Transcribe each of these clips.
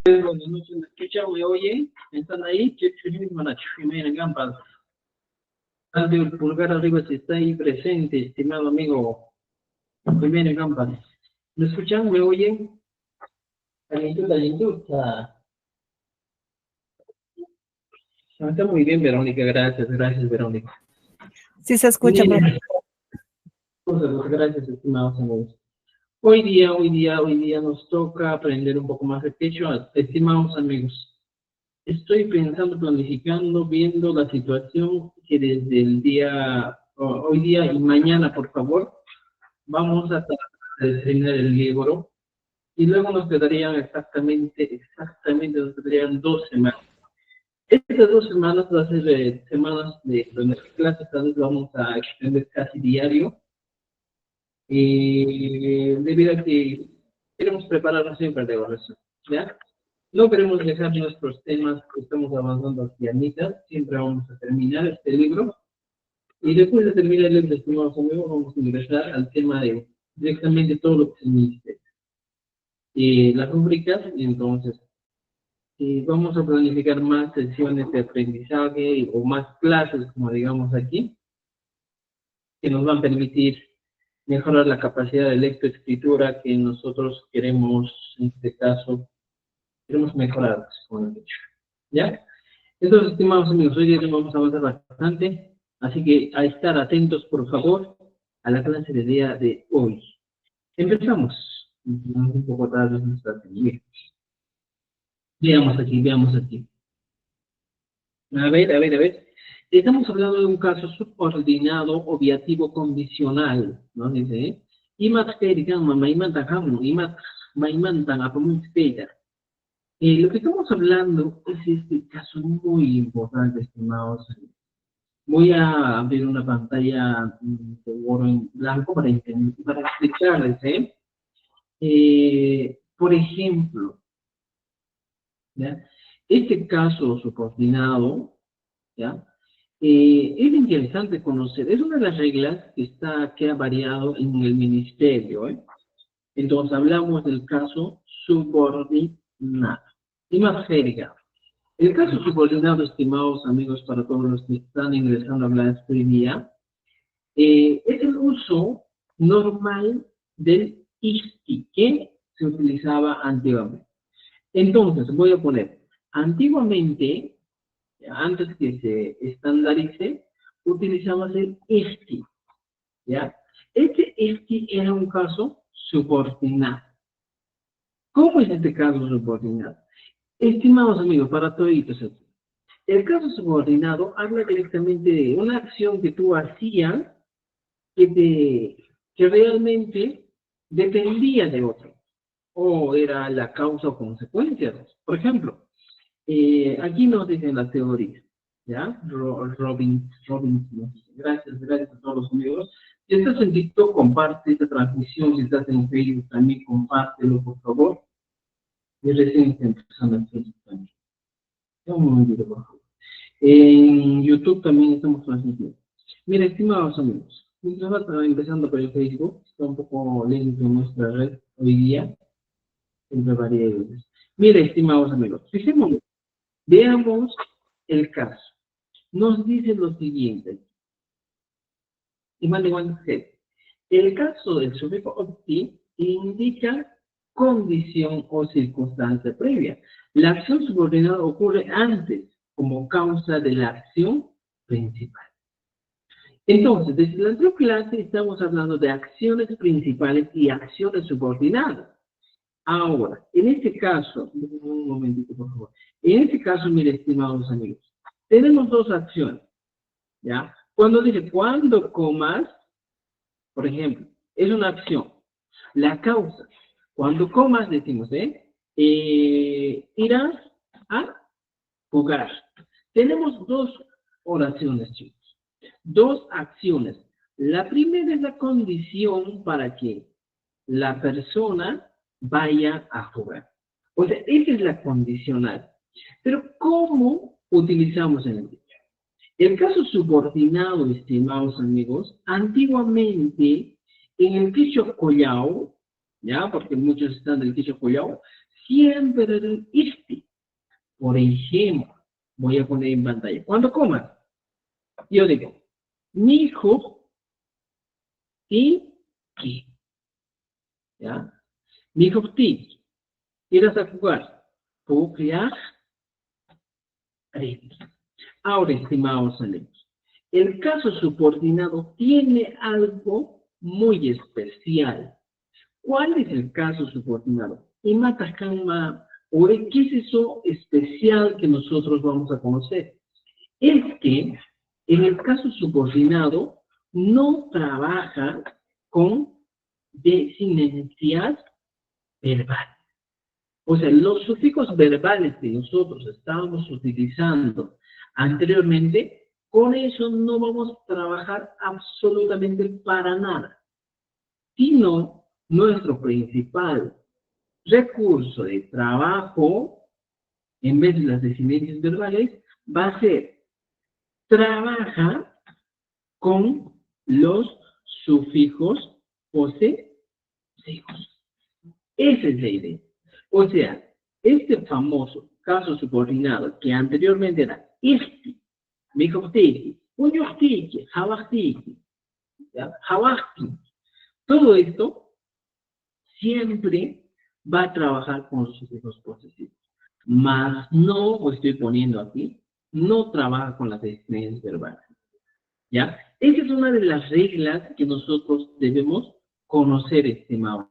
Buenas noches, ¿me escuchan? ¿Me oyen? ¿Están ahí? Dale el pulgar arriba si está ahí presente, estimado amigo. Primero, Gampas. ¿Me escuchan? ¿Me oyen? Calientud. Está muy bien, Verónica. Gracias, Verónica. Sí se escucha, Bien. Gracias, estimados amigos. Hoy día nos toca aprender un poco más de quechua, estimados amigos. Estoy pensando, planificando, viendo la situación que desde el día, hoy día y mañana, por favor, vamos a tratar de terminar el libro y luego nos quedarían exactamente, nos quedarían 2 semanas. Estas 2 semanas va a ser semanas de nuestras clases, tal vez vamos a extender casi diario, debido a que queremos prepararnos siempre de oración, ¿ya? No queremos dejar nuestros temas que estamos avanzando hacia mitad, siempre vamos a terminar este libro. Y después de terminar el libro, estimados amigos, vamos a ingresar al tema de directamente todo lo que se necesita. Las rúbricas, y entonces vamos a planificar más sesiones de aprendizaje o más clases, como digamos aquí, que nos van a permitir mejorar la capacidad de lectoescritura que nosotros queremos, en este caso, queremos mejorar, como he dicho. ¿Ya? Entonces, estimados amigos, hoy día vamos a avanzar bastante, así que a estar atentos, por favor, a la clase de día de hoy. Empezamos. Un poco tarde nuestra actividad. Veamos aquí. A ver. Estamos hablando de un caso subordinado obviativo condicional, ¿no? Dice, imat kerikan maimantan hamu, imat maimantan apamunspeda. Lo que estamos hablando es este caso muy importante, estimados. Voy a abrir una pantalla de Word en blanco para explicarles, por ejemplo, ¿ya? Este caso subordinado, ¿ya? Es interesante conocer, es una de las reglas que ha variado en el ministerio, ¿eh? Entonces hablamos del caso subordinado. Y más jerga. El caso subordinado, estimados amigos, para todos los que están ingresando a hablar hoy día, es el uso normal del ISTI que se utilizaba antiguamente. Entonces, voy a poner, antiguamente, antes que se estandarice, utilizamos el ISTI, ¿ya? Este ISTI era un caso subordinado. ¿Cómo es este caso subordinado? Estimados amigos, para toditos aquí. El caso subordinado habla directamente de una acción que tú hacías que realmente dependía de otro, o era la causa o consecuencia. Por ejemplo, aquí nos dicen la teoría, ¿ya? Robin, gracias a todos los amigos. Si estás en TikTok, comparte esta transmisión. Si estás en Facebook, también compártelo, por favor. Y recién está empezando en Facebook también. Un momentito, por favor. En YouTube también estamos transmitiendo. Mira, estimados amigos, mientras va empezando por el Facebook, está un poco lento nuestra red hoy día, entre variedades. Mira, estimados amigos, fijémonos, veamos el caso. Nos dice lo siguiente. Igual, el caso del sufijo opti indica condición o circunstancia previa. La acción subordinada ocurre antes como causa de la acción principal. Entonces, desde la anterior clase estamos hablando de acciones principales y acciones subordinadas. Ahora, en este caso, un momentito por favor. En este caso, mire, estimados amigos, tenemos dos acciones, ¿ya? Cuando comas, por ejemplo, es una acción. La causa, cuando comas, decimos, irás a jugar. Tenemos dos oraciones, chicos. Dos acciones. La primera es la condición para que la persona vaya a jugar. O sea, esa es la condicional. Pero, ¿cómo utilizamos el dicho? El caso subordinado, estimados amigos, antiguamente en el dicho collao, ¿ya? Porque muchos están del dicho collao, siempre el este. Por ejemplo, voy a poner en pantalla. Cuando comas, yo digo, mi hijo y qué. ¿Ya? Mi hijo ti. ¿Irás a jugar? Jugar. Ahora, estimados amigos, el caso subordinado tiene algo muy especial. ¿Cuál es el caso subordinado? Y Matacama, o ¿qué es eso especial que nosotros vamos a conocer? Es que en el caso subordinado no trabaja con desinencias verbales. O sea, los sufijos verbales que nosotros estábamos utilizando anteriormente, con eso no vamos a trabajar absolutamente para nada, sino nuestro principal recurso de trabajo, en vez de las desinencias verbales, va a ser trabaja con los sufijos posesivos. Esa es la idea. O sea, este famoso caso subordinado que anteriormente era este, mijoftiki, uñoftiki, jabachtiki, jabachti, todo esto siempre va a trabajar con los sufijos posesivos. Mas no, o estoy poniendo aquí, no trabaja con las expresiones verbales. ¿Ya? Esa es una de las reglas que nosotros debemos conocer, estimados.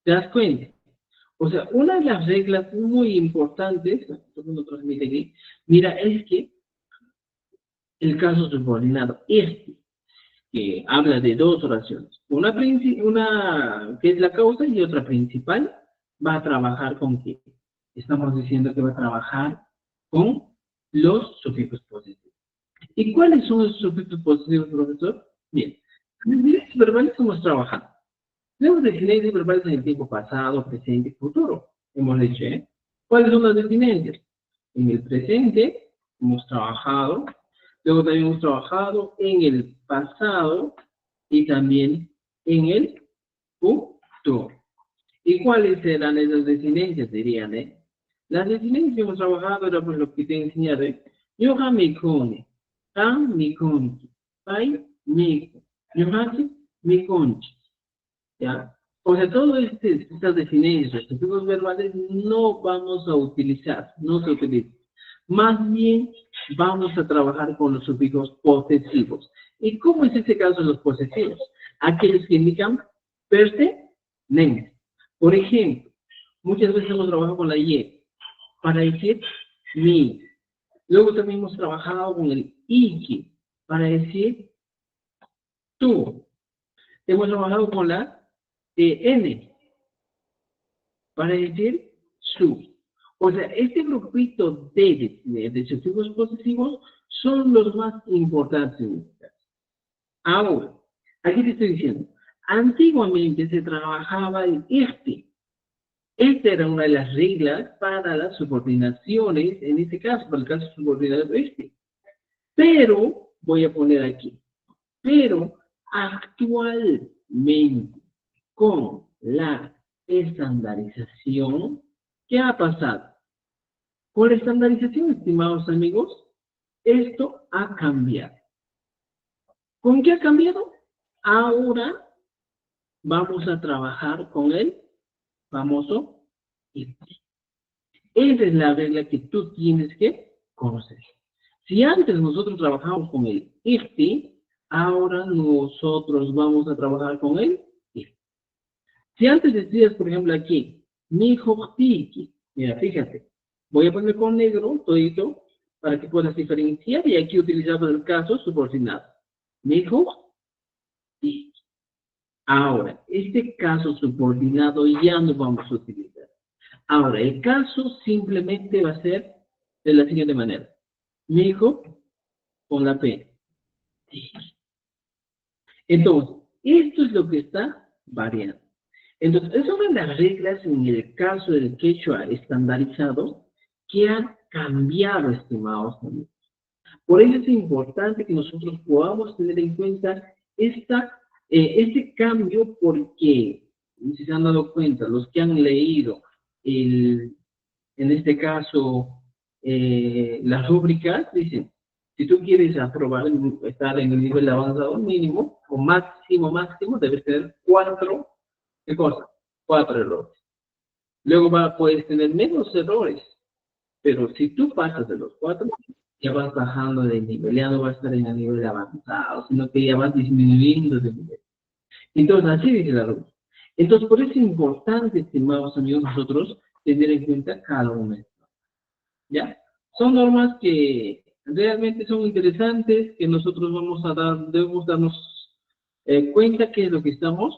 ¿Te das cuenta? O sea, una de las reglas muy importantes, mira, es que el caso subordinado, que habla de dos oraciones, una que es la causa y otra principal, va a trabajar con qué? Estamos diciendo que va a trabajar con los sufijos posesivos. ¿Y cuáles son los sufijos posesivos, profesor? Bien, los desinencias verbales hemos trabajado. Tenemos desinencias verbales en el tiempo pasado, presente y futuro. Hemos dicho, ¿eh? ¿Cuáles son las desinencias? En el presente hemos trabajado, luego también hemos trabajado en el pasado y también en el futuro. ¿Y cuáles eran esas desinencias? Dirían, ¿eh? Las desinencias que hemos trabajado era pues lo que te he enseñado, ¿eh? Yo me cone, mi conchi, pai, mi, yo mi conchi. ¿Ya? O sea, todas estas definiciones, sufijos verbales, no vamos a utilizar, no se utilizan. Más bien, vamos a trabajar con los sufijos posesivos. ¿Y cómo es este caso de los posesivos? Aquellos que indican pertenencia. Por ejemplo, muchas veces hemos trabajado con la y, para decir mi. Luego también hemos trabajado con el iki, para decir tú. Hemos trabajado con la N, para decir su. O sea, este grupito de sufijos posesivos son los más importantes en este caso. Ahora, aquí te estoy diciendo, antiguamente se trabajaba el este. Esta era una de las reglas para las subordinaciones, en este caso, para el caso subordinado este. Pero, voy a poner aquí, pero actualmente, con la estandarización, ¿qué ha pasado? Con la estandarización, estimados amigos, esto ha cambiado. ¿Con qué ha cambiado? Ahora vamos a trabajar con el famoso IFTI. Esa es la regla que tú tienes que conocer. Si antes nosotros trabajamos con el IFTI, ahora nosotros vamos a trabajar con el IFTI. Si antes decías, por ejemplo, aquí, mi jojtiki, mira, fíjate, voy a poner con negro todito para que puedas diferenciar y aquí utilizamos el caso subordinado. Mi jojtiki. Ahora, este caso subordinado ya no vamos a utilizar. Ahora, el caso simplemente va a ser de la siguiente manera. Mi hijo con la P. Entonces, esto es lo que está variando. Entonces, es una de las reglas en el caso del quechua estandarizado que han cambiado, estimados amigos. Por eso es importante que nosotros podamos tener en cuenta este cambio porque, si se han dado cuenta, los que han leído en este caso, las rúbricas dicen, si tú quieres aprobar, estar en el nivel avanzado mínimo, o máximo, debes tener 4, ¿qué cosa? 4 errores. Luego puedes tener menos errores, pero si tú pasas de los 4, ya vas bajando de nivel, ya no vas a estar en el nivel avanzado, sino que ya vas disminuyendo de nivel. Entonces, así dice la rúbrica. Entonces, por eso es importante, estimados amigos, nosotros tener en cuenta cada momento. ¿Ya? Son normas que realmente son interesantes, que nosotros debemos darnos cuenta que es lo que estamos.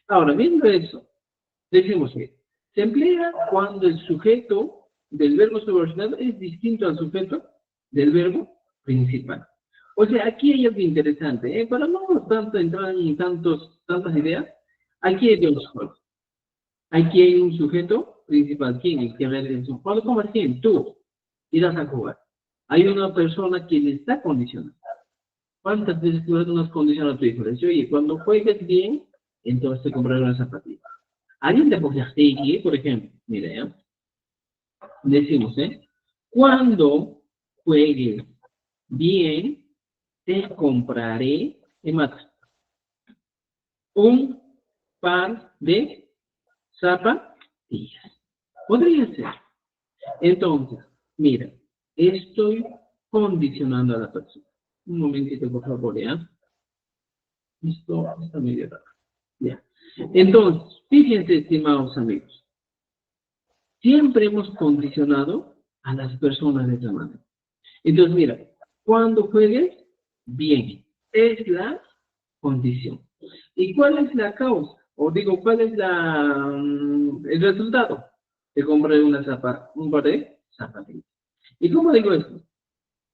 Ahora, viendo eso, decimos que se emplea cuando el sujeto del verbo subordinado es distinto al sujeto del verbo principal. O sea, aquí hay algo interesante, para no tanto entrar en tantas ideas, aquí hay dos cosas. Aquí hay un sujeto principal, ¿quién? El que realiza un juego. ¿Cómo quién? Tú irás a jugar. Hay una persona que le está condicionando. ¿Cuántas veces tú nos condicionas a tu hijo? Le dices, oye, cuando juegues bien, entonces te compraré una zapatilla. Alguien te pone así, por ejemplo, mira, ¿ya? Decimos, cuando juegues bien, te compraré, ¿qué más? Un par de zapatillas. Podría ser. Entonces, mira, estoy condicionando a la persona. Un momentito, por favor, ¿ya? Esto está medio raro. Ya. Entonces, fíjense, estimados amigos, siempre hemos condicionado a las personas de esa manera. Entonces, mira, cuando juegues, bien, es la condición. ¿Y cuál es la causa? O digo, ¿cuál es el resultado? Te compré un par de zapatillas. ¿Y cómo digo esto?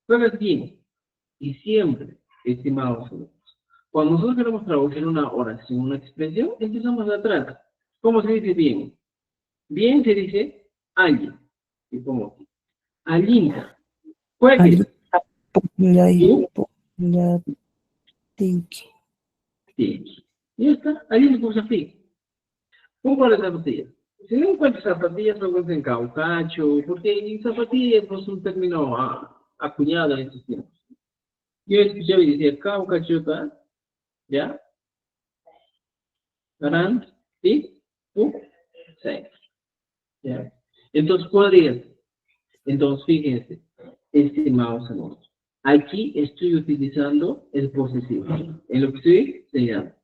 Juegas bien. Y siempre, estimados alumnos, cuando nosotros queremos traducir una oración, una expresión, empezamos de atrás. ¿Cómo se dice bien? Bien se dice alguien. Y como alinta. Juegue. Tú, tienes. Y ya está. Alguien le puso así. Un par de zapatillas. Si no encuentras zapatillas, no encuentras en caucacho, porque zapatillas no es un término acuñado en estos tiempos. Yo escuchaba y decía caucachota, ¿ya? Garant, ¿sí? Sí. ¿Ya? Entonces, podría. Entonces, fíjense, estimados amigos. Aquí estoy utilizando el posesivo. En lo que estoy señalando.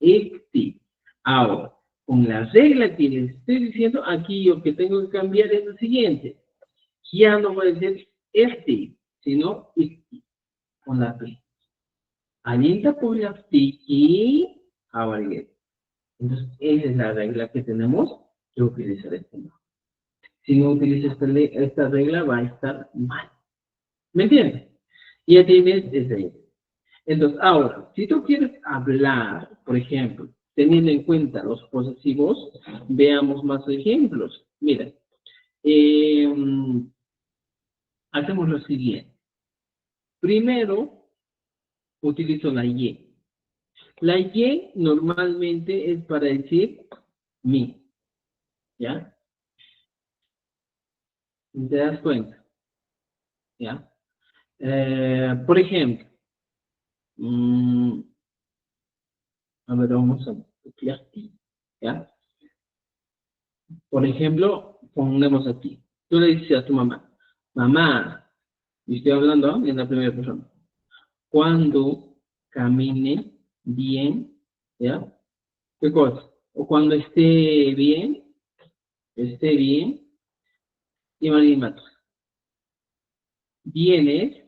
Esti. Ahora, con la regla que les estoy diciendo, aquí lo que tengo que cambiar es lo siguiente. Ya no voy a decir esti, sino esti, con la P. Alienta por la y ahora. Entonces, esa es la regla que tenemos que utilizar este modo. Si no utilizas esta regla, va a estar mal. ¿Me entiendes? Ya tienes esa idea. Entonces, ahora, si tú quieres hablar, por ejemplo, teniendo en cuenta los posesivos, veamos más ejemplos. Mira, hacemos lo siguiente. Primero, utilizo la Y. La Y normalmente es para decir mi. ¿Ya? ¿Te das cuenta? ¿Ya? Por ejemplo, a ver, vamos a copiar aquí. ¿Ya? Por ejemplo, ponemos aquí. Tú le dices a tu mamá, mamá, y estoy hablando en la primera persona, cuando camine bien, ¿ya? ¿Qué cosa? O cuando esté bien, y María Matos, vienes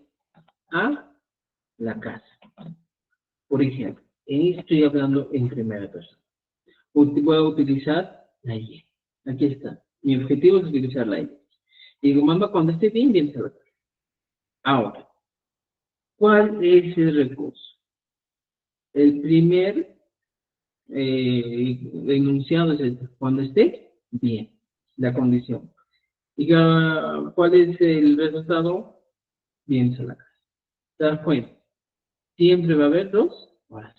a la casa. Por ejemplo, en esto estoy hablando en primera persona. Voy a utilizar la Y. Aquí está. Mi objetivo es utilizar la Y. Y digo, mamá, cuando esté bien, vienes a la casa. Ahora, ¿cuál es el recurso? El primer enunciado es este, cuando esté bien, la condición. ¿Y cuál es el resultado? Vienes a la casa. ¿Te das cuenta? Siempre va a haber dos horas.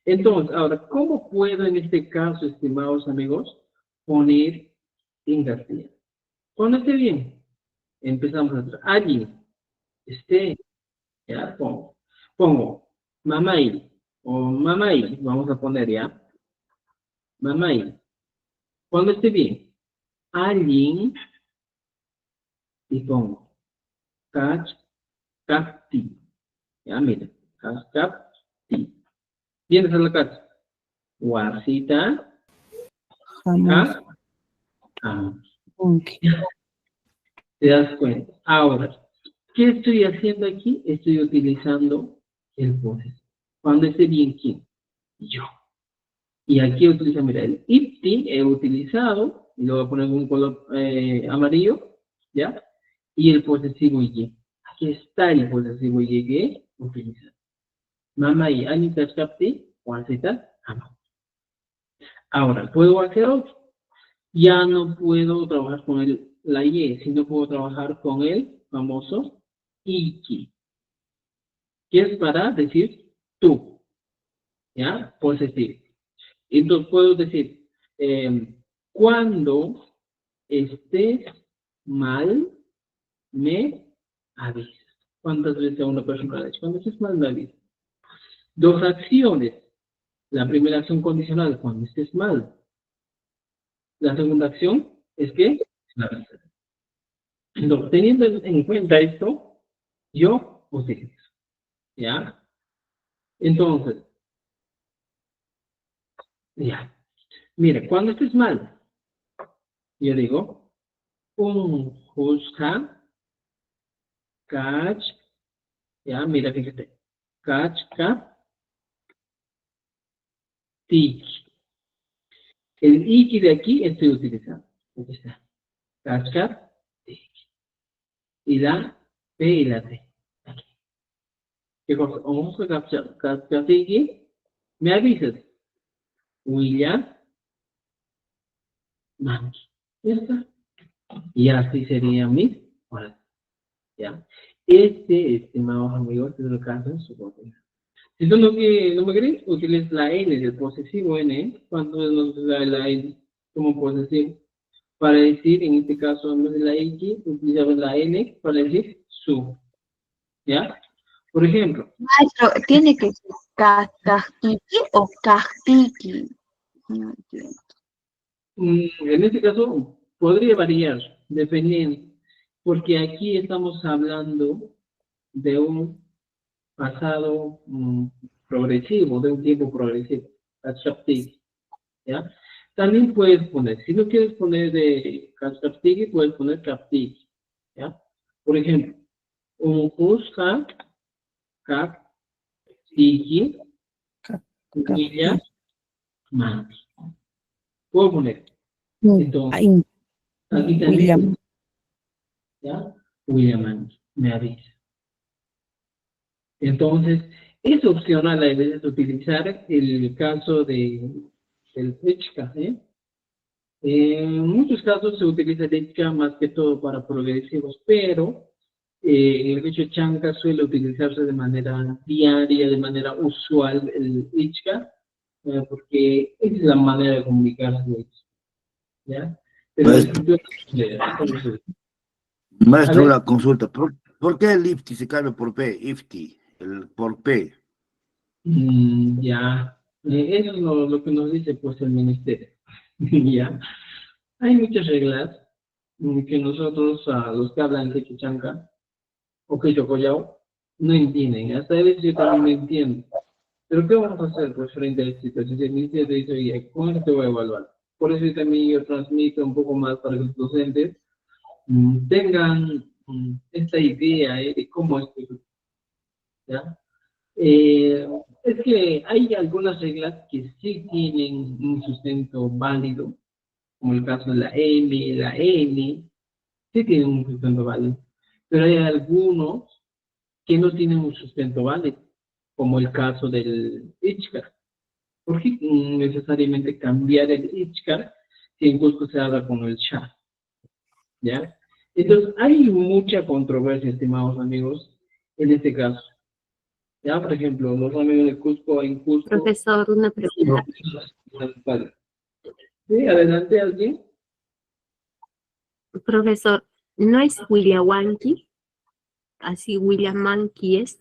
Entonces, ahora, ¿cómo puedo en este caso, estimados amigos, poner en castellano. Cuando esté bien, empezamos a traer. Allí, ya, pongo mamay, o mamay, vamos a poner ya, mamay. Cuando esté bien, allí, y pongo, cach, capti. Ya, mira, cach, capti. Vienes a la casa. Guasita, Jamás. Ok. ¿Te das cuenta? Ahora, ¿qué estoy haciendo aquí? Estoy utilizando el posesivo. Cuando esté bien, ¿quién? Yo. Y aquí utilizo, mira, el ipti he utilizado, y lo voy a poner con un color amarillo, ¿ya? Y el posesivo y. Aquí está el posesivo y que he utilizado. Mamá y Anita Chapti, Juancita, ama. Ahora, ¿puedo hacer otro? Ya no puedo trabajar con la Y, sino puedo trabajar con el famoso iki, que es para decir tú, ¿ya? Posesivo. Entonces puedo decir, cuando estés mal, me avisas. ¿Cuántas veces a una persona le dice, cuando estés mal, me avisas? Dos acciones. La primera acción condicional, cuando estés mal. La segunda acción es que me avisas. Entonces, teniendo en cuenta esto, yo utilizo, ¿ya? Entonces, ya. Mire, cuando estés mal, yo digo, juzga, catch, ya, mira, fíjate, catch, teach. El iki de aquí estoy utilizando. Aquí está. Catch, teach. Y la P y la T. Aquí. ¿Qué cosa? Vamos a catch, teach. Me avisas. William, Monkey. Ya está. Y así sería mi oración. ¿Ya? Estimados amigos, es el caso en su contenido. Si tú no me crees, utiliza la N del posesivo N, cuando nos da la N como posesivo, para decir, en este caso, en vez de la X, utilizamos la N para decir su. ¿Ya? Por ejemplo. Maestro, ¿tiene que ser cajtiki o cajtiki? No entiendo. En este caso, podría variar, dependiendo, porque aquí estamos hablando de un pasado progresivo, de un tiempo progresivo, Kachaptiki, ¿ya? También puedes poner, si no quieres poner de Kachaptiki, puedes poner Kaptiki, ¿ya? Por ejemplo, un Kuska, Kaptiki, William, Manti. Puedo poner. Entonces, aquí también, William. ¿ya? William Manti, me avisa. Entonces, es opcional a veces utilizar el caso del Ichka, ¿eh? En muchos casos se utiliza el Ichka más que todo para progresivos, pero el hecho chanca suele utilizarse de manera diaria, de manera usual el Ichka, porque es la manera de comunicarse, ¿ya? Pero Maestro, una consulta. ¿Por qué el IFTI se cambia por P? IFTI, por P. Ya, eso es lo que nos dice pues el ministerio. Ya, hay muchas reglas que nosotros, los que hablan de Quechanca o Quechocoyao, no entienden. Hasta a veces yo también no entiendo. Pero ¿qué vamos a hacer pues frente a esta situación? Si el ministerio dice, oye, ¿cómo te voy a evaluar? Por eso también yo transmito un poco más para que los docentes tengan esta idea de cómo es que, ¿ya? Es que hay algunas reglas que sí tienen un sustento válido, como el caso de la M, la N, sí tienen un sustento válido, pero hay algunos que no tienen un sustento válido, como el caso del Ichcar. ¿Por qué necesariamente cambiar el Ichcar si en Cusco se habla con el Shah? ¿Ya? Entonces, hay mucha controversia, estimados amigos, en este caso. Ya, por ejemplo, los amigos de Cusco, en Cusco. Profesor, una pregunta. Sí, adelante, ¿alguien? Profesor, ¿no es Williawanki? Así Williamanki es.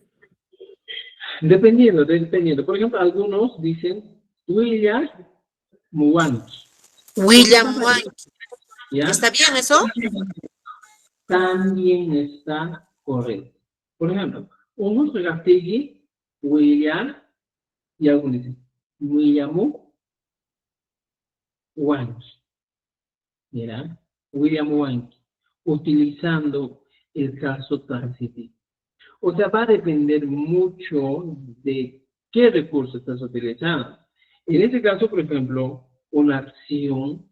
Dependiendo, dependiendo. Por ejemplo, algunos dicen William Muwanki. William White. ¿Ya? ¿Está bien eso? También está correcto. Por ejemplo, un Gastegui, William, y algunos dicen William Wanki. ¿Ya? William Wanki, utilizando el caso transitivo. O sea, va a depender mucho de qué recurso estás utilizando. En este caso, por ejemplo, una acción,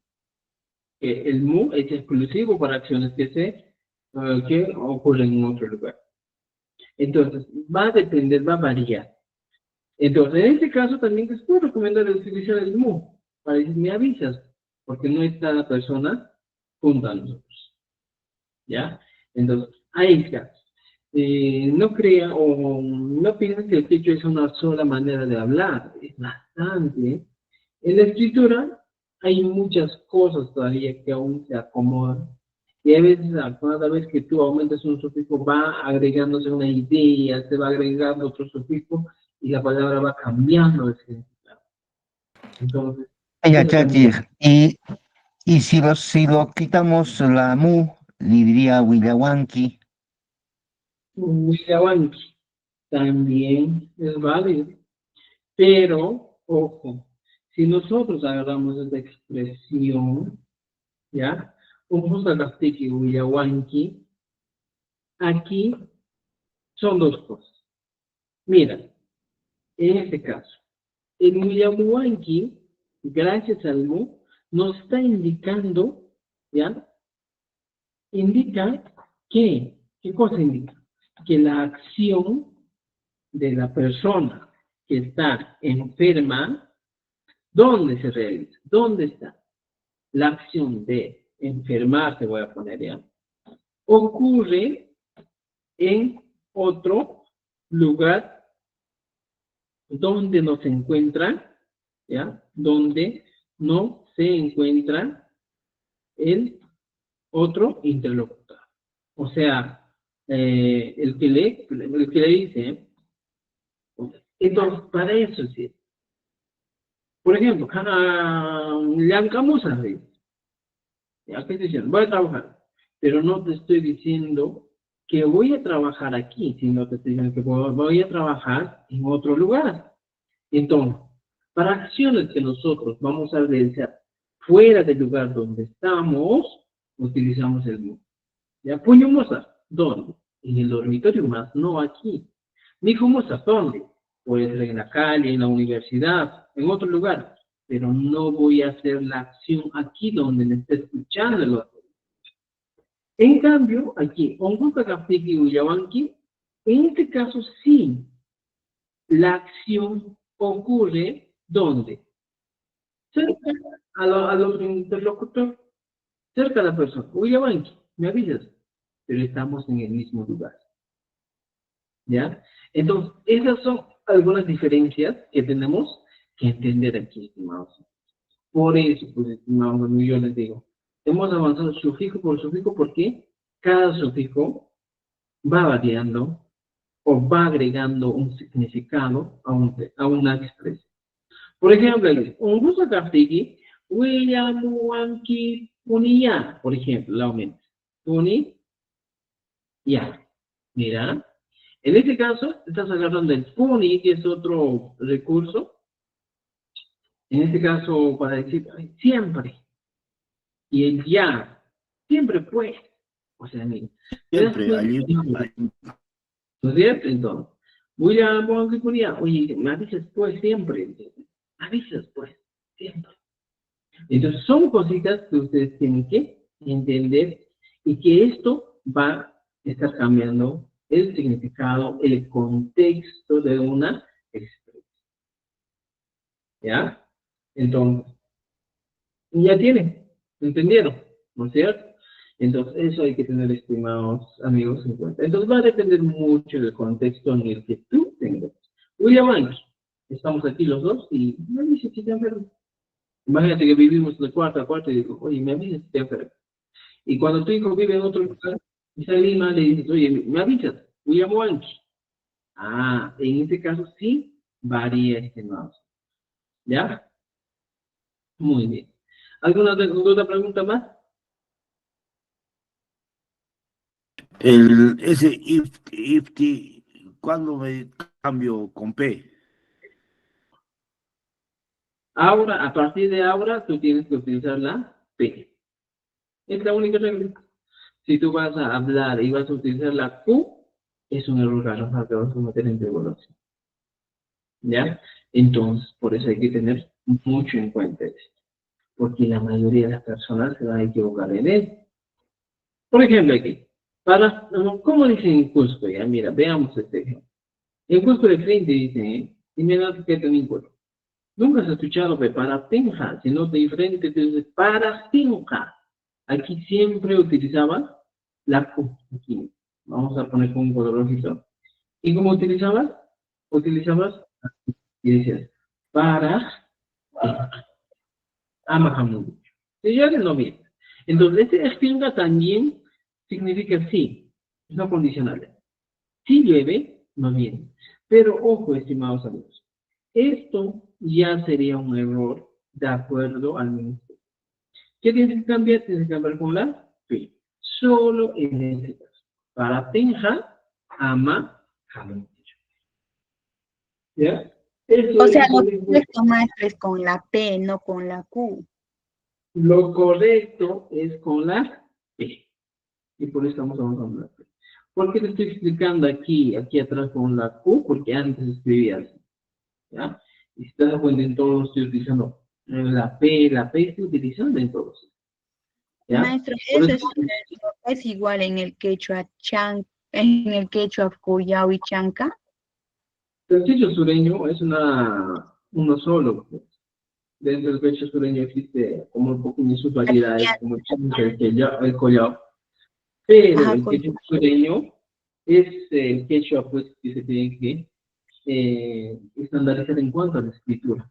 el mu es exclusivo para acciones que ocurren en otro lugar. Entonces, va a depender, va a variar. Entonces, en este caso también les puedo recomendar utilizar el mu, para decir, me avisas, porque no está la persona junto a nosotros. ¿Ya? Entonces, ahí está. No crea o no piensen que el quechua es una sola manera de hablar, es bastante. En la escritura hay muchas cosas todavía que aún se acomodan. Y a veces, cada vez que tú aumentas un sufijo, va agregándose una idea, se va agregando otro sufijo y la palabra va cambiando de significado. Entonces, Ya, eso Chachi, también. y si lo quitamos la mu, le diría Willawanki. Willawanki también es válido. Pero, ojo, si nosotros agarramos esta expresión, ¿ya? Un Sagastiki Willawanki, aquí son dos cosas. Mira, en este caso, el Willawanki, gracias al mu, nos está indicando, ¿ya? Indica que, ¿qué cosa indica? Que la acción de la persona que está enferma, ¿dónde se realiza? ¿Dónde está? La acción de enfermarse, voy a poner ya, ocurre en otro lugar donde no se encuentra, ¿ya? Donde no se encuentra el otro interlocutor. O sea, el que le dice, entonces, para eso sí. Por ejemplo, llancamos a reír. ¿Ya? ¿Qué estoy diciendo? Voy a trabajar, pero no te estoy diciendo que voy a trabajar aquí, sino te estoy diciendo que voy a trabajar en otro lugar. Entonces, para acciones que nosotros vamos a realizar fuera del lugar donde estamos, utilizamos el mu. ¿Ya? Puño Mozart, ¿dónde? En el dormitorio, más no aquí. Dijo Mozart, ¿dónde? Puede ser en la calle, en la universidad, en otro lugar, pero no voy a hacer la acción aquí donde me está escuchando el otro. En cambio, aquí, Onguka Kaptiki Uyawanki, en este caso sí, la acción ocurre ¿dónde? Cerca a los interlocutores, cerca a la persona. Uyawanki, me avisas, pero estamos en el mismo lugar. ¿Ya? Entonces, esas son algunas diferencias que tenemos que entender aquí, estimados. Por eso, pues, estimados, yo les digo, hemos avanzado sufijo por sufijo porque cada sufijo va variando o va agregando un significado a una expresión. Por ejemplo, un gusto Cartigi, William Wanki Puniya, por ejemplo, la aumenta. Puni, ya. Mira, en este caso, estás agarrando el puni, que es otro recurso. En este caso, para decir siempre. Y el ya, siempre pues. O sea, mira, Siempre, allí. ¿no es cierto? Entonces, voy a poner, oye, me avisas pues siempre. Me avisas pues, siempre. Entonces, son cositas que ustedes tienen que entender y que esto va a estar cambiando el significado, el contexto de una expresión. ¿Ya? Entonces, ya tienen, ¿entendieron? ¿No es cierto? Entonces, eso hay que tener, estimados amigos, en cuenta. Entonces, va a depender mucho del contexto en el que tú tengas. William Anki, estamos aquí los dos y no necesitan verlo. Imagínate que vivimos de cuarto a cuarto y digo, oye, me avisas si te enfermo. Y cuando tu hijo vive en otro lugar, y está en Lima, le dices, oye, me avisas, William Wanky. Ah, en este caso sí varía este mouse. ¿Ya? Muy bien. ¿Alguna otra pregunta más? Ese ifti, ¿cuándo me cambio con P? Ahora, a partir de ahora, tú tienes que utilizar la P. Es la única regla. Si tú vas a hablar y vas a utilizar la Q, es un error garrafal que vas a meter en tu evaluación. ¿Ya? Entonces, por eso hay que tener mucho en cuenta esto. Porque la mayoría de las personas se van a equivocar en él. Por ejemplo, aquí, ¿cómo dicen en Cusco? Ya, mira, veamos este ejemplo. En Cusco de frente dicen, y me da que también Cusco. Nunca has escuchado de para tenja, sino de diferente, entonces para tenja. Aquí siempre utilizabas la Q. Aquí, vamos a poner con un color rojito. ¿Y cómo utilizabas? Utilizabas y decías, para Amahamudu. Si llueve, no viene. Entonces, este extinga también significa sí, no condicional. Si llueve, no viene. Pero ojo, estimados amigos, esto ya sería un error de acuerdo al ministerio. ¿Qué tienes que cambiar? Tienes que cambiar con la P. Solo en este caso. Para Tenja, ama, Hamudu. ¿Ya? Eso O sea, es lo correcto, maestro, es con la P, no con la Q. lo correcto es con la P. Y por eso estamos hablando de la P. ¿Por qué te estoy explicando aquí atrás con la Q? Porque antes escribía así. ¿Ya? Y si te das cuenta, en todos los estoy utilizando la P estoy utilizando en todos. ¿Ya? Maestro, Por eso eso, es igual en el quechua en el quechua collao y chanca. el quechua sureño es uno solo. Pues. Dentro del quechua sureño existe como un poco de sus variedades, como el chanca, el collao. Pero Ajá, el quechua sureño es el quechua pues, que se tiene que estandarizar en cuanto a la escritura.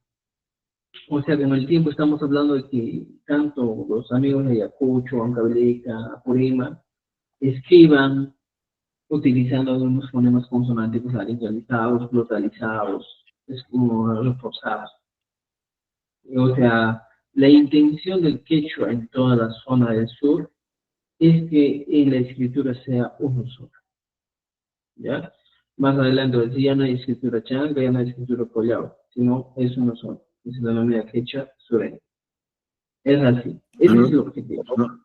O sea, con el tiempo estamos hablando de que tanto los amigos de Ayacucho, Huancavelica, Apurima, escriban utilizando algunos fonemas consonánticos laringalizados, glotalizados, es como reforzados. O sea, la intención del quechua en toda la zona del sur es que en la escritura sea uno solo. ¿Ya? Más adelante, si ya no hay escritura chanca, ya no hay escritura collao, sino es uno solo. Y se denomina quechua sureño. Es así. Ese es el objetivo. No,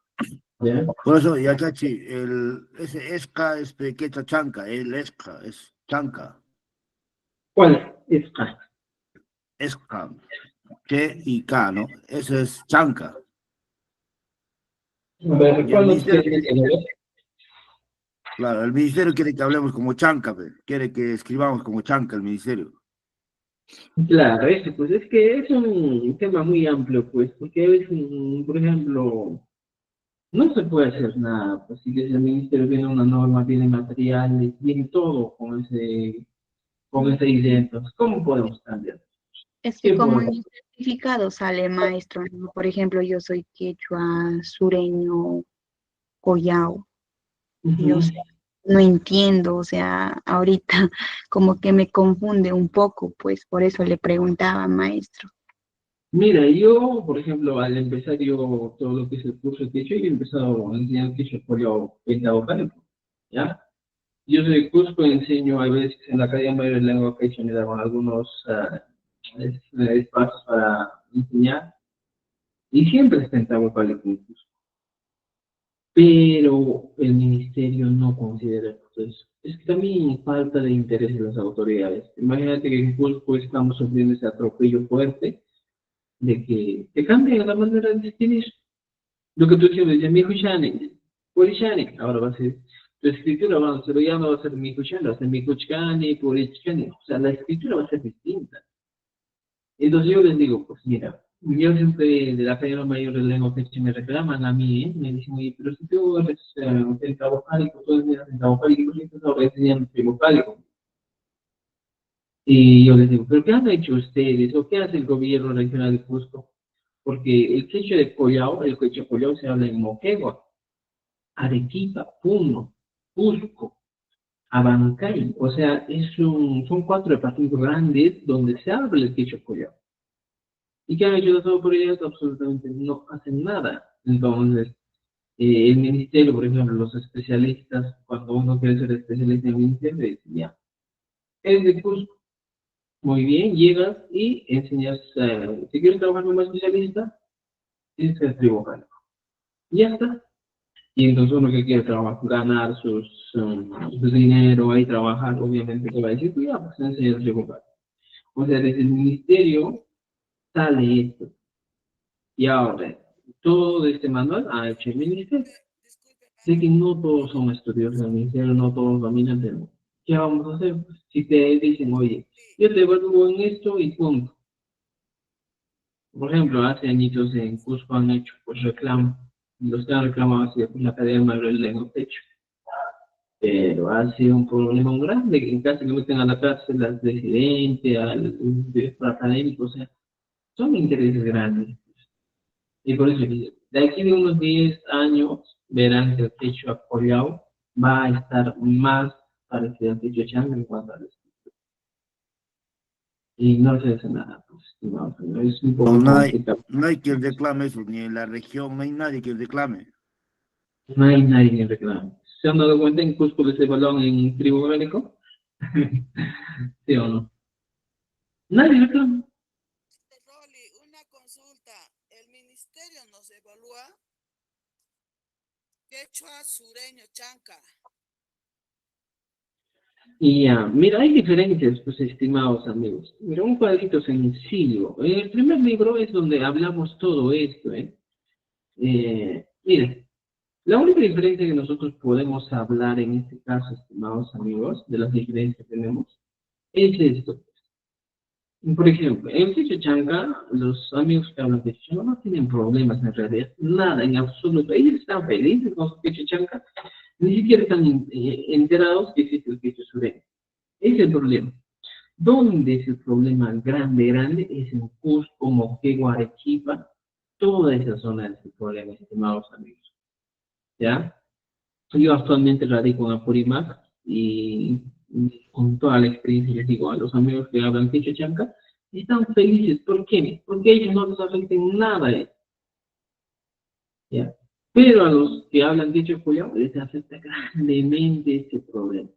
¿Ya? por eso, Yachachi, ese esca es pequeña chanca, el esca es chanca, ¿Cuál es K? esca, K y K, ¿no? Eso es chanca. A ver, Y el ¿cuál no ministerio, quiere decir? claro, el ministerio quiere que hablemos como chanca, quiere que escribamos como chanca el ministerio. Claro, pues es que es un tema muy amplio, pues, porque a veces, por ejemplo, no se puede hacer nada, pues si desde el ministerio viene una norma, viene materiales, viene todo con ese idea, entonces, ¿cómo podemos cambiar? es que ¿Qué como en podemos? el certificado sale maestro, ¿no? Por ejemplo, yo soy quechua sureño collao. Y o Ujú. sea, no entiendo, o sea, ahorita como que me confunde un poco, pues por eso le preguntaba, maestro. Mira, yo, por ejemplo, al empezar yo todo lo que es el curso que he hecho, yo he empezado a enseñar que yo apoyo pentavocálico, ¿ya? Yo soy de Cusco y enseño a veces en la Academia Mayor de Lengua Quechua, me daban algunos espacios para enseñar y siempre está en Tahuapalco en Cusco. Pero el ministerio no considera eso. Es que también falta de interés de las autoridades. Imagínate que en Cusco estamos sufriendo ese atropello fuerte de que cambien la manera de escribir. Lo que tú decías, mi Mijuchane, Purichane, ahora va a ser, tu escritura ya no va a ser Mijuchane, va a ser Mijuchane, Purichane, o sea, la escritura va a ser distinta. Entonces yo les digo, pues mira, yo siempre de la Academia Mayor de Lengua Quechua me reclaman a mí, me dicen, oye, pero si tú eres vocálico, tú eres vocálico, ¿por qué estás ahora enseñando vocálico? Y yo les digo, ¿pero qué han hecho ustedes o qué hace el gobierno regional de Cusco? porque el quechua de Collao, el quechua Collao se habla en Moquegua, Arequipa, Puno, Cusco, Abancay, o sea, son 4 departamentos grandes donde se habla el quechua Collao. ¿Y qué han hecho las autoridades? Absolutamente no hacen nada. Entonces, el ministerio, por ejemplo, los especialistas, cuando uno quiere ser especialista en el ministerio, dicen, ya, es de Cusco. Muy bien, llegas y enseñas, si quieres trabajar como especialista, tienes que trabajar. Y ya está. Y entonces uno que quiere trabajar, ganar su dinero y trabajar, obviamente te va a decir, pues ya, pues enseñas a trabajar. O sea, desde el ministerio sale esto. Y ahora, todo este manual ha hecho el ministerio. Sé que no todos son estudiosos del ministerio, no todos dominan el tema. ¿Qué vamos a hacer? Si te dicen, oye, yo te evalúo en esto y punto. Por ejemplo, hace añitos en Cusco han hecho pues reclamo. Los que han reclamado hacia pues, la Academia Manuel de Techo. Pero ha sido un problema muy grande, que en caso que meten a la cárcel al presidente, al académico, o sea, son intereses grandes. Y por eso, de aquí de unos 10 años, verán que el techo apoyado va a estar más parecido al techo Chang en cuanto a la estructura. Y no se hace nada, pues, estimado señor, es un No, poco complicado. no hay quien reclame eso, ni en la región, no hay nadie que reclame. No hay nadie que reclame. ¿Se han dado cuenta en Cusco de ese balón en tribu bélico? ¿Sí o no? Nadie reclama. Rolly, una consulta. ¿El ministerio nos evalúa? Quechua, sureño, chanca. Y ya, mira, hay diferencias, pues, estimados amigos. Mira, un cuadrito sencillo. En el primer libro es donde hablamos todo esto, ¿eh? Mira, la única diferencia que nosotros podemos hablar en este caso, estimados amigos, de las diferencias que tenemos, es esto. Por ejemplo, en Quechua Chanca, los amigos que hablan de Quechua no tienen problemas en realidad, nada, en absoluto. Ellos están felices con su Quechua Chanca, ni siquiera están enterados que existe el Quechua sureño. Ese es el problema. ¿Dónde es el problema grande, grande? Es en Cusco, Moquegua, Arequipa, toda esa zona es el problema, estimados amigos. ¿Ya? Yo actualmente radico en Apurímac y con toda la experiencia les digo a los amigos que hablan quechua chanca, están felices. ¿Por qué? Porque a ellos no les afecta en nada esto. ¿Ya? Pero a los que hablan quechua collao les afecta grandemente este problema.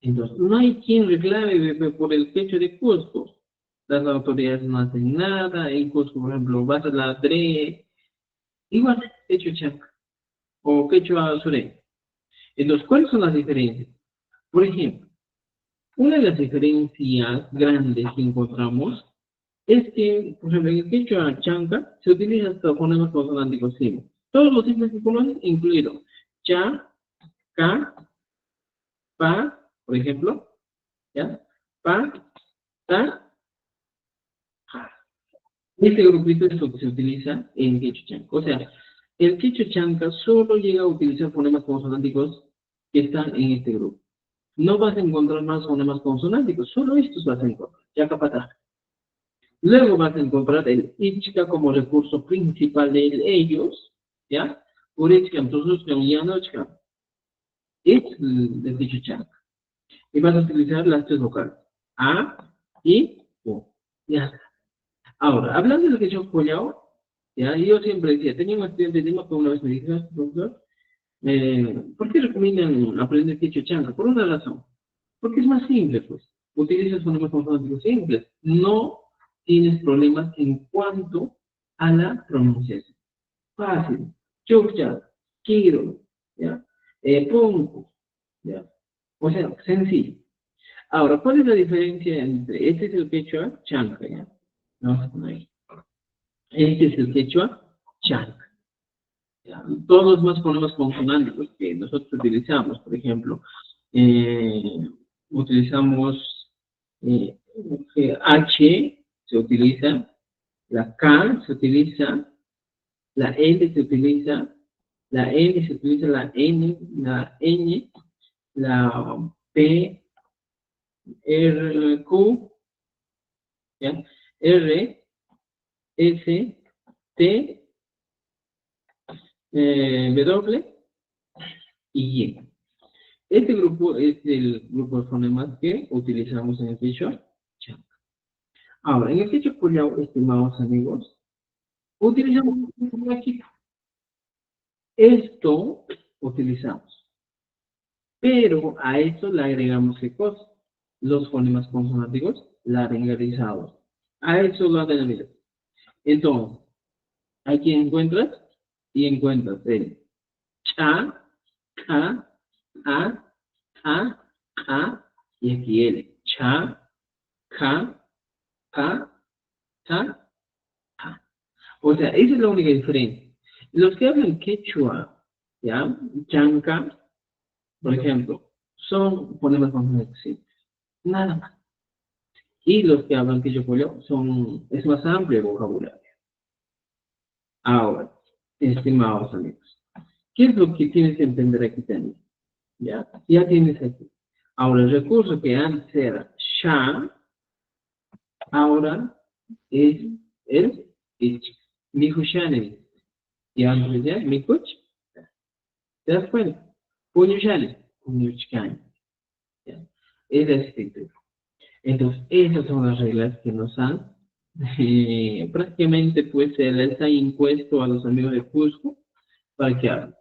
Entonces, no hay quien reclame por el quechua de Cusco. Las autoridades no hacen nada. En Cusco, por ejemplo, vas a la DRE, igual, quechua chanca o quechua sureño. Entonces, ¿cuáles son las diferencias? Por ejemplo, una de las diferencias grandes que encontramos es que, por ejemplo, en el quechua chanca se utiliza hasta fonemas consonánticos simples. Todos los simples que conocen, incluido cha, ca, pa, por ejemplo, ¿ya? Pa, ta, ja. Este grupito es lo que se utiliza en quechua chanca. O sea, el quechua chanca solo llega a utilizar fonemas consonánticos que están en este grupo. No vas a encontrar más fonemas consonánticos, solo estos vas a encontrar. Yacapata. Luego vas a encontrar el ichka como recurso principal de ellos, ¿ya? Urichka, Tuzuchka, Yanochka. Es el dicho chanca. Y vas a utilizar las 3 vocales. A, I, U. Ya. Ahora, hablando del quechua collao, ya, yo siempre decía, tenía un estudiante de Lima que una vez me dijo, profesor, ¿por qué recomiendan aprender quechua chanca? Por una razón. Porque es más simple, pues. Utilizas fonemas consonánticos simples. No tienes problemas en cuanto a la pronunciación. Fácil. Chukcha, Kiro, ¿ya? Punku, ¿ya? O sea, sencillo. Ahora, ¿cuál es la diferencia entre este es el quechua chanca, ¿ya? No, no hay. Este es el quechua chanca. ¿Ya? Todos los más fonemas consonánticos que nosotros utilizamos, por ejemplo, utilizamos H, se utiliza, la K se utiliza, la L se utiliza, la N se utiliza, la N, la P, R, Q, ¿ya? R, S, T, W y Y. Este grupo es el grupo de fonemas que utilizamos en el quechua chanca. Ahora, en el quechua collao, estimados amigos, utilizamos un aquí. Esto utilizamos. Pero a esto le agregamos qué cosa? Los fonemas consonánticos laringalizados. A eso lo denominamos. Entonces, aquí encuentras y encuentras el cha, ca, a, y aquí el cha, ca, ta, a. O sea, esa es la única diferencia. Los que hablan quechua, ¿ya? Chanca, por ejemplo, son fonemas consonánticos simples. Nada más. Y los que hablan quechua collao es más amplio el vocabulario. Ahora, estimados amigos, ¿qué es lo que tienes que entender aquí también? ¿Ya? Ya tienes aquí. Ahora, el recurso que antes era sha, ahora es el ich. Mi hushane. Y antes ya, mi kuch. ¿Te das cuenta? Puñushane. Puñuchkane. Es la escritura. Entonces, esas son las reglas que nos han prácticamente pues se les ha impuesto a los amigos de Cusco para que hablen.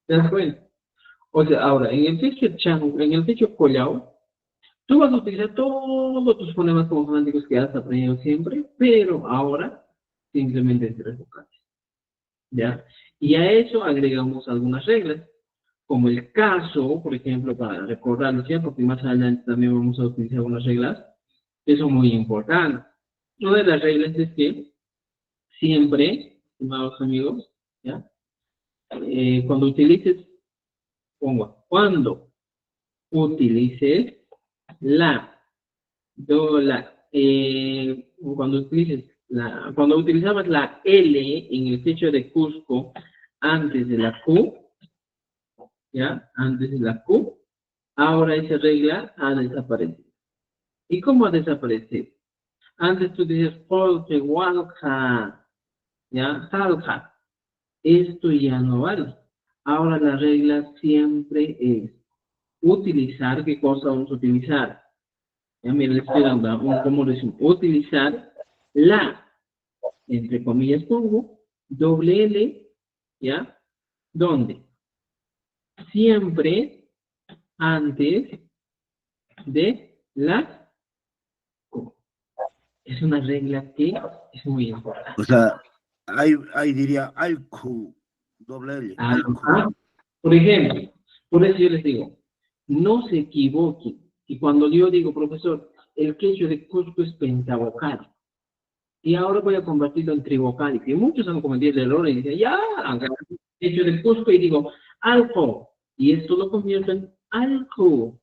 ¿Te das cuenta? O sea, ahora, en el quechua chango, en el quechua collao, tú vas a utilizar todos tus fonemas consonánticos que has aprendido siempre, pero ahora simplemente en tres vocales. ¿Ya? Y a eso agregamos algunas reglas, como el caso, por ejemplo, para recordarlo siempre, porque más adelante también vamos a utilizar unas reglas que son muy importantes. Una de las reglas es que siempre, estimados amigos, ¿ya? Cuando utilices cuando utilices cuando utilizabas la L en el quechua de Cusco antes de la Q, ¿ya? Antes de la Q, ahora esa regla ha desaparecido. ¿Y cómo ha desaparecido? Antes tú dices, porque walka, ¿ya? Salja. Esto ya no vale. Ahora la regla siempre es utilizar, ¿qué cosa vamos a utilizar? Ya miren, les estoy dando cómo decimos, utilizar la, entre comillas pongo, doble L, ¿ya? ¿Dónde? Siempre antes de la Q. Es una regla que es muy importante. O sea, ahí diría alcu, doble L, alcu. Por ejemplo, por eso yo les digo, no se equivoquen. Y cuando yo digo, profesor, el quechua de Cusco es pentavocal. Y ahora voy a convertirlo en trivocal. Y muchos han cometido el error y dicen, ya, agarro el quechua de Cusco y digo, alco. Y esto lo convierto en alco.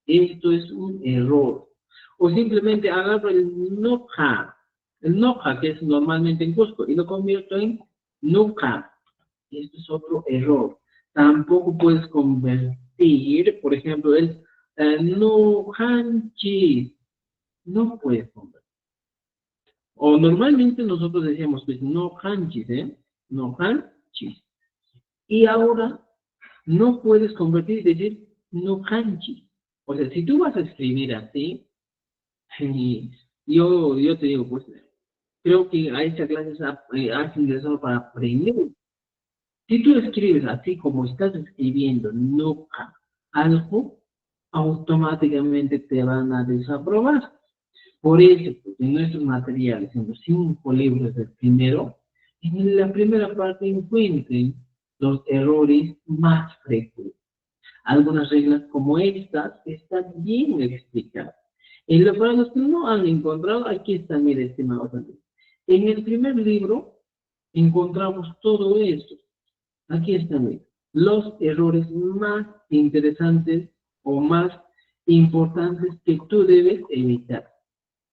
Esto es un error. O simplemente agarro el noja que es normalmente en Cusco, y lo convierto en nuca. Esto es otro error. Tampoco puedes convertir, por ejemplo, el nojanchi. No puedes convertir. O normalmente nosotros decíamos, pues, nojanchis, ¿eh? Nojanchis. Y ahora no puedes convertir y decir nojanchis. O sea, si tú vas a escribir así, yo te digo, pues, creo que a esta clase has ingresado para aprender. Si tú escribes así como estás escribiendo nunca algo, automáticamente te van a desaprobar. Por eso, pues, en nuestros materiales, en los 5 libros del primero, en la primera parte encuentren los errores más frecuentes. Algunas reglas como estas están bien explicadas. Para los que no han encontrado, aquí están, mire, estimados amigos. En el primer libro encontramos todo esto. Aquí están los errores más interesantes o más importantes que tú debes evitar.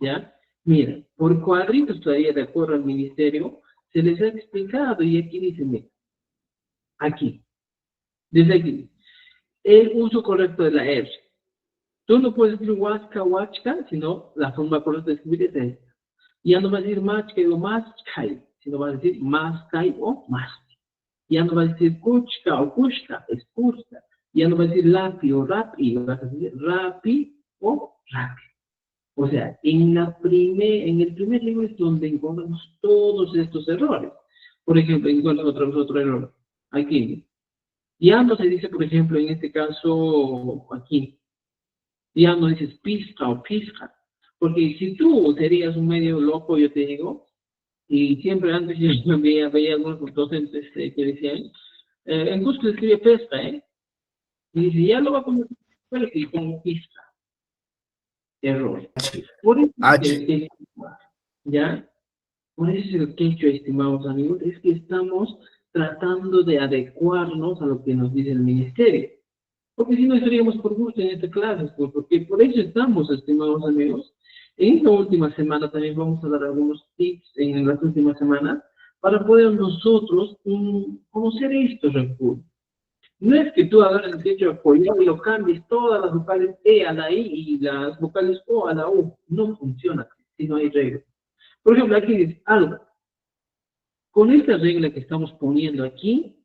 ¿Ya? Mira, por cuadritos todavía de acuerdo al ministerio, se les ha explicado y aquí dice, mira, aquí, desde aquí, el uso correcto de la R. Tú no puedes escribir huasca, huachca, sino la forma correcta de escribir es esta. Ya no va a decir machkai o machkai, sino va a decir maskai o masti. Ya no va a decir kuchka o kushka, es kushka. Ya no va a decir lapi o rapi, va a decir rapi o rapi. O sea, en el primer libro es donde encontramos todos estos errores. Por ejemplo, encuentro otro error. Aquí. Ya no se dice, por ejemplo, en este caso, aquí. Ya no dices pizca o pizca. Porque si tú serías un medio loco, yo te digo, y siempre antes yo veía algunos docentes que decían, en Cusco se escribe pesca, ¿eh? Y dice, ya lo va a poner y pongo pizca. Error. Por eso H. ¿ya? Por eso es el quechua, estimados amigos, es que estamos tratando de adecuarnos a lo que nos dice el ministerio. Porque si no estaríamos por gusto en esta clase, pues, porque por eso estamos, estimados amigos. En esta última semana también vamos a dar algunos tips en las últimas semanas para poder nosotros conocer estos recursos. No es que tú agarres el quechua apoyado y lo cambies todas las vocales E a la I y las vocales O a la U. No funciona si no hay reglas. Por ejemplo, aquí dice algo. Con esta regla que estamos poniendo aquí,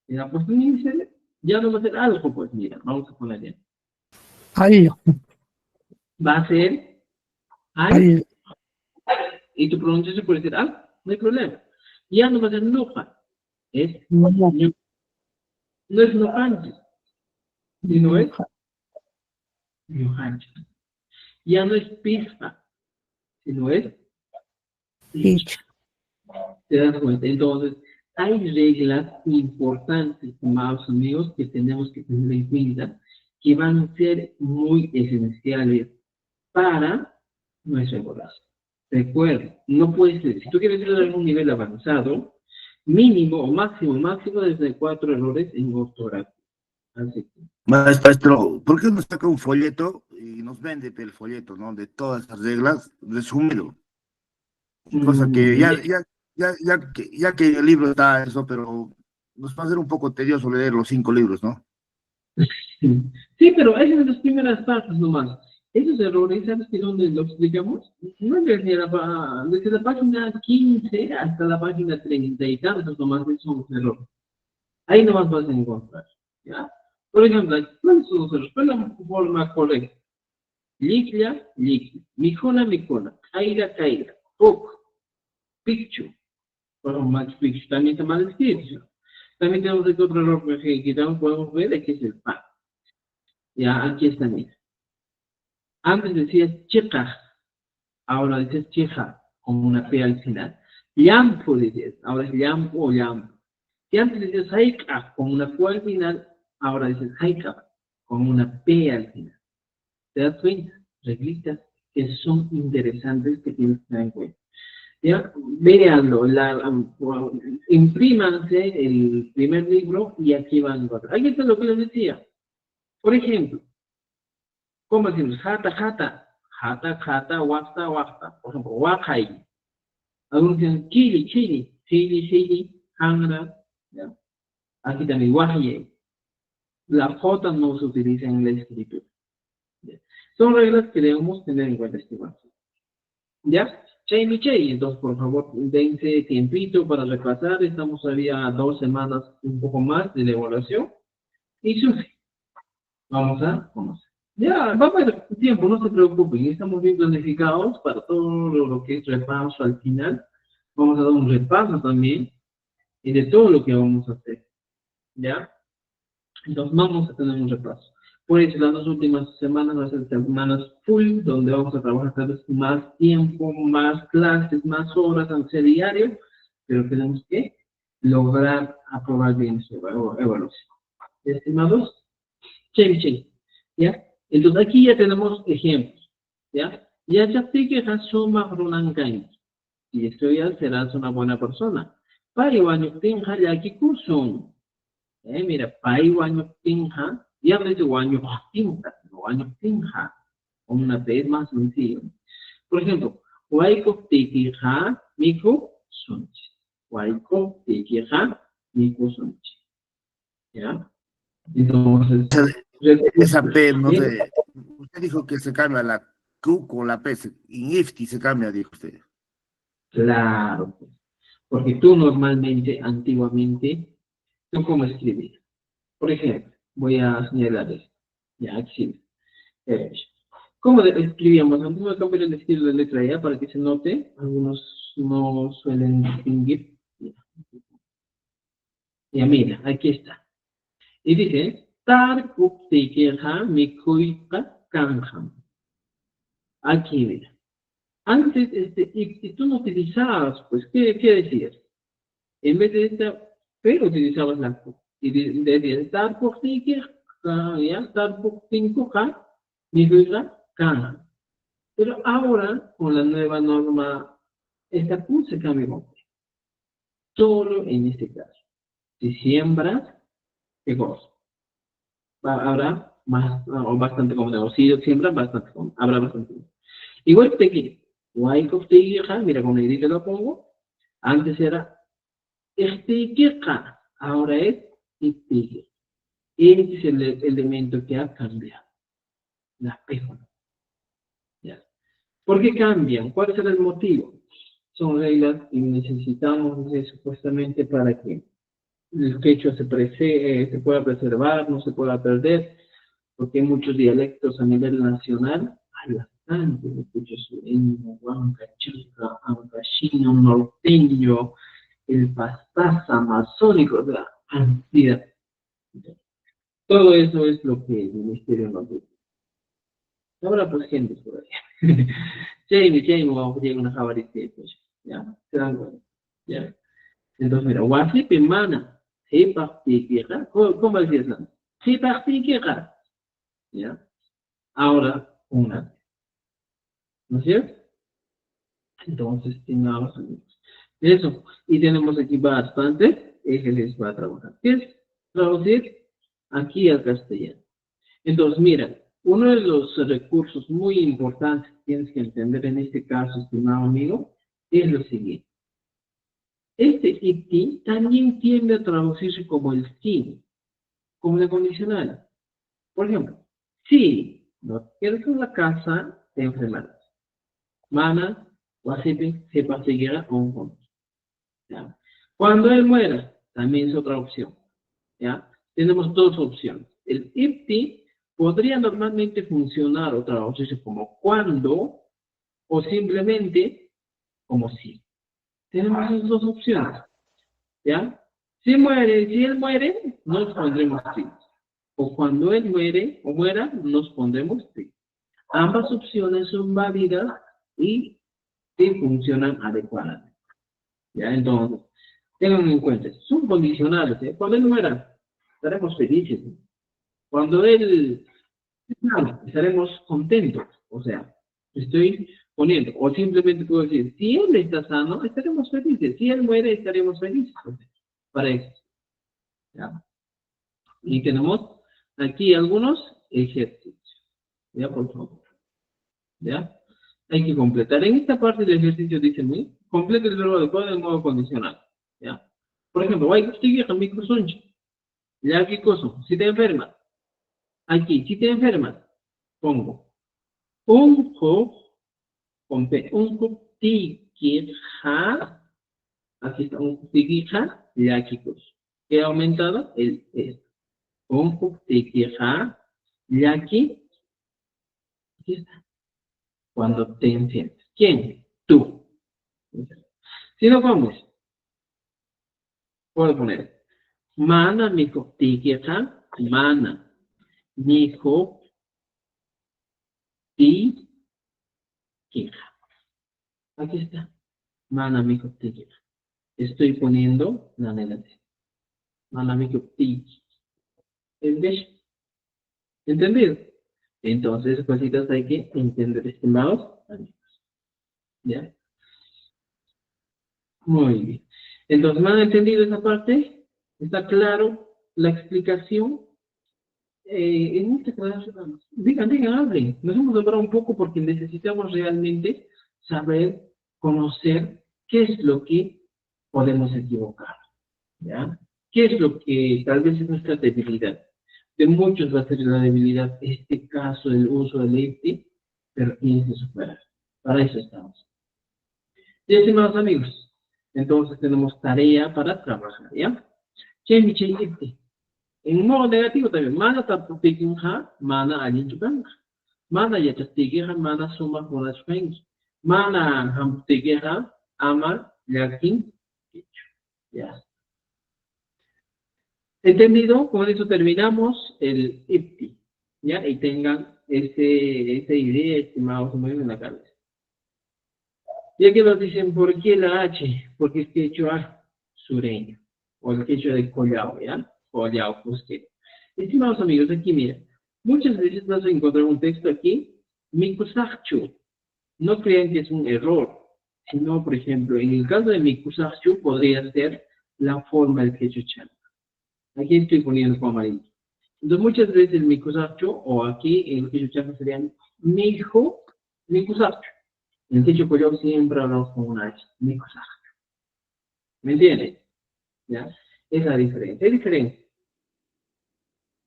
en la puesta índice, ya no va a ser algo, pues mira, vamos a poner ya. Algo, Va a ser al, algo. y tu pronunciación puede ser al, no hay problema. Ya no va a ser noja, es No, ñu. No es nojanches, sino es ñujanches. Ya no es pizca, sino es Dicho. ¿te das cuenta? Entonces, hay reglas importantes, estimados amigos, que tenemos que tener en cuenta, que van a ser muy esenciales para nuestra evaluación. Recuerda, no puede ser, si tú quieres ir a un nivel avanzado, mínimo o máximo desde 4 errores en ortografía. Así que, Maestro, ¿por qué no saca un folleto y nos vende el folleto, ¿no? De todas las reglas, resumido? Cosa que ya que el libro está eso, pero nos va a ser un poco tedioso leer los 5 libros, ¿no? sí, pero esas son las primeras partes nomás. Esos errores, ¿sabes que dónde lo explicamos? No desde la página 15 hasta la página 30 y tantos nomás son los errores. Ahí nomás vas a encontrar, ¿ya? Por ejemplo, ¿cuáles son los errores? ¿Cuál es la forma correcta? Liklia, Mikona, Kaira, Pok, Picchu. Bueno, Machu Picchu también está mal escrito. También tenemos aquí otro error que también podemos ver, que es el pan. Ya, aquí está, mira. Antes decías chica, ahora dices chija, con una P al final. Llampo decías, ahora es llampo o llampo. Y antes decías haika, con una Q al final, ahora dices haika, con una P al final. ¿Te das cuenta? Reglitas que son interesantes que tienes que tener en cuenta. ¿Ya? Véanlo, imprímanse el primer libro y aquí van a ver. Aquí está lo que les decía. Por ejemplo, ¿cómo decimos? Jata, wasta. Por ejemplo, wakai. Algunos dicen chili, hangra. ¿Ya? Aquí también wahaye. La J no se utiliza en la escritura. ¿Ya? Son reglas que debemos tener en cuenta, estimados. ¿Ya? Entonces, por favor, dense tiempito para repasar. Estamos todavía 2 semanas, un poco más de la evaluación. Y sufi. Vamos a conocer. Ya, va a haber tiempo, no se preocupen. Estamos bien planificados para todo lo que es repaso al final. Vamos a dar un repaso también y de todo lo que vamos a hacer. ¿Ya? Entonces, vamos a tener un repaso. Por eso, las 2 últimas semanas van a ser semanas full, donde vamos a trabajar tal vez más tiempo, más clases, más horas al ser diario, pero tenemos que lograr aprobar bien su evaluación. Estimados, ¿ya? Entonces, aquí ya tenemos ejemplos, ¿ya? Ya te quejas suma runancaños, y esto ya serás una buena persona. Paiwaño tinja ya aquí curson. Mira, paiwaño tinja. Ya me dice guaño tinja, con una P es más sencillo. Por ejemplo, huayco tikija, miku sunchi. Huayco tikija, miku sunchi. ¿Ya? Entonces, Esa P, no sé, usted dijo que se cambia la Q con la P, en IFTI se cambia, dijo usted. Claro, pues. Porque tú normalmente, antiguamente, ¿tú cómo escribías? Por ejemplo, voy a señalar esto. Ya, aquí. Eh, ¿Cómo escribíamos? Antes voy a cambiar el estilo de letra ya para que se note. Algunos no suelen distinguir. Ya, mira, aquí está. Y dice, Tarkuk Tekeha Mikuika Kanham. Aquí, mira. Antes, y tú no utilizabas, pues, ¿qué decías? En vez de esta, pero utilizabas la Q. Y decías, Tarkuk Tekeha, ya, Tarkuk Tekeha Mikuika Kanham. Pero ahora, con la nueva norma, esta Q se cambia con P. Solo en este caso. Si siembras, ¿qué cosa? Habrá más, o bastante cómodo. Si siembras, bastante cómodo. Habrá bastante cómodo. Igual te quiero. Waikof te hija, mira con el te lo pongo. Antes era ahora es este es el elemento que ha cambiado. La P. ¿Ya? ¿Por qué cambian? ¿Cuál será el motivo? Son reglas que necesitamos supuestamente para que el quechua se pueda preservar, no se pueda perder, porque hay muchos dialectos a nivel nacional, hay bastante de quechua sureño, huanca, chica, ancashino, norteño, el pastaza amazónico, o sea, cantidad. Todo eso es lo que el ministerio nos dice. Ahora pues gente por ahí. Jamie, vamos a llegar a una jabalí, pues, ya, se dan cuenta, ya. Entonces, mira, Wasip mana, ¿cómo decías antes? ¿Ya? Ahora, una, ¿no es cierto? Entonces, estimados amigos, eso, y tenemos aquí bastante ejes para trabajar. ¿Qué es traducir aquí al castellano? Entonces, mira, uno de los recursos muy importantes que tienes que entender en este caso, estimado amigo, es lo siguiente. Este iti también tiende a traducirse como el sí, como la condicional. Por ejemplo, si no quieres en la casa, te enfermarás. Mana, wasipi, sepa seguir un punto. ¿Ya? Cuando él muera, también es otra opción. ¿Ya? Tenemos dos opciones. El iti podría normalmente funcionar o traducirse como cuando o simplemente como si. Tenemos esas dos opciones. ¿Ya? Si él muere, nos pondremos sí. O cuando él muere o muera, nos pondremos sí. Ambas opciones son válidas y sí funcionan adecuadamente. ¿Ya? Entonces, tengan en cuenta, son condicionales. ¿Eh? Cuando él muera, estaremos felices. ¿Eh? Cuando él estaremos contentos. O sea, estoy poniendo, o simplemente puedo decir, si él está sano, estaremos felices. Si él muere, estaremos felices. Para eso. ¿Ya? Y tenemos aquí algunos ejercicios. ¿Ya? Por favor. ¿Ya? Hay que completar. En esta parte del ejercicio dice, complete el verbo adecuado en modo condicional. ¿Ya? Por ejemplo, hay que seguir con microsunch. ¿Ya? ¿Qué cosa? Si te enfermas. Aquí, si te enfermas, pongo un jo, con P, un jo, tikija. Aquí está un tikija. Ya, aquí cosa. ¿Qué ha aumentado? El S. Un jo, tikija. Y aquí está. Cuando te enciendes. ¿Quién? Tú. Si no vamos, puedo poner mana miko tiketa, mana miko tiketa. Aquí está. Mana miko tiketa. Estoy poniendo la negativa. Mana miko tiketa. ¿Entendido? Entonces, cositas hay que entender, estimados amigos. ¿Ya? Muy bien. Entonces, ¿me han entendido esa parte? ¿Está claro la explicación? En este caso, digan, hablen. Nos hemos demorado un poco porque necesitamos realmente saber, conocer qué es lo que podemos equivocar. ¿Ya? ¿Qué es lo que tal vez es nuestra debilidad? De muchos va a ser la debilidad, este caso, el uso del EFT, pero tienes que superar. Para eso estamos. Y estimados amigos, entonces tenemos tarea para trabajar, ¿ya? Che, en modo negativo también, mana tapupikin ha, mana alin chukan. Mana yachastiki mana suma jonashpen. Mana hamptiki ama yakin. Ya. ¿Entendido? Con eso terminamos el IPTI. ¿Ya? Y tengan esa idea, estimados amigos, en la cabeza. Y aquí nos dicen, ¿por qué la H? Porque es quechua sureño. O el quechua de Collao, ¿ya? Collao, pues que. Estimados amigos, aquí miren. Muchas veces vas a encontrar un texto aquí, Mikusakchu. No crean que es un error, sino, por ejemplo, en el caso de Mikusakchu podría ser la forma del quechua chano. Aquí estoy poniendo con amarillo. Entonces, muchas veces el Mikusakchu, o aquí en el quechua chano serían Mijo, Mikusakchu. En el quechua collao siempre hablamos con una H, Mikusakchu. ¿Me entiendes? ¿Ya? Es la diferencia. Es diferente.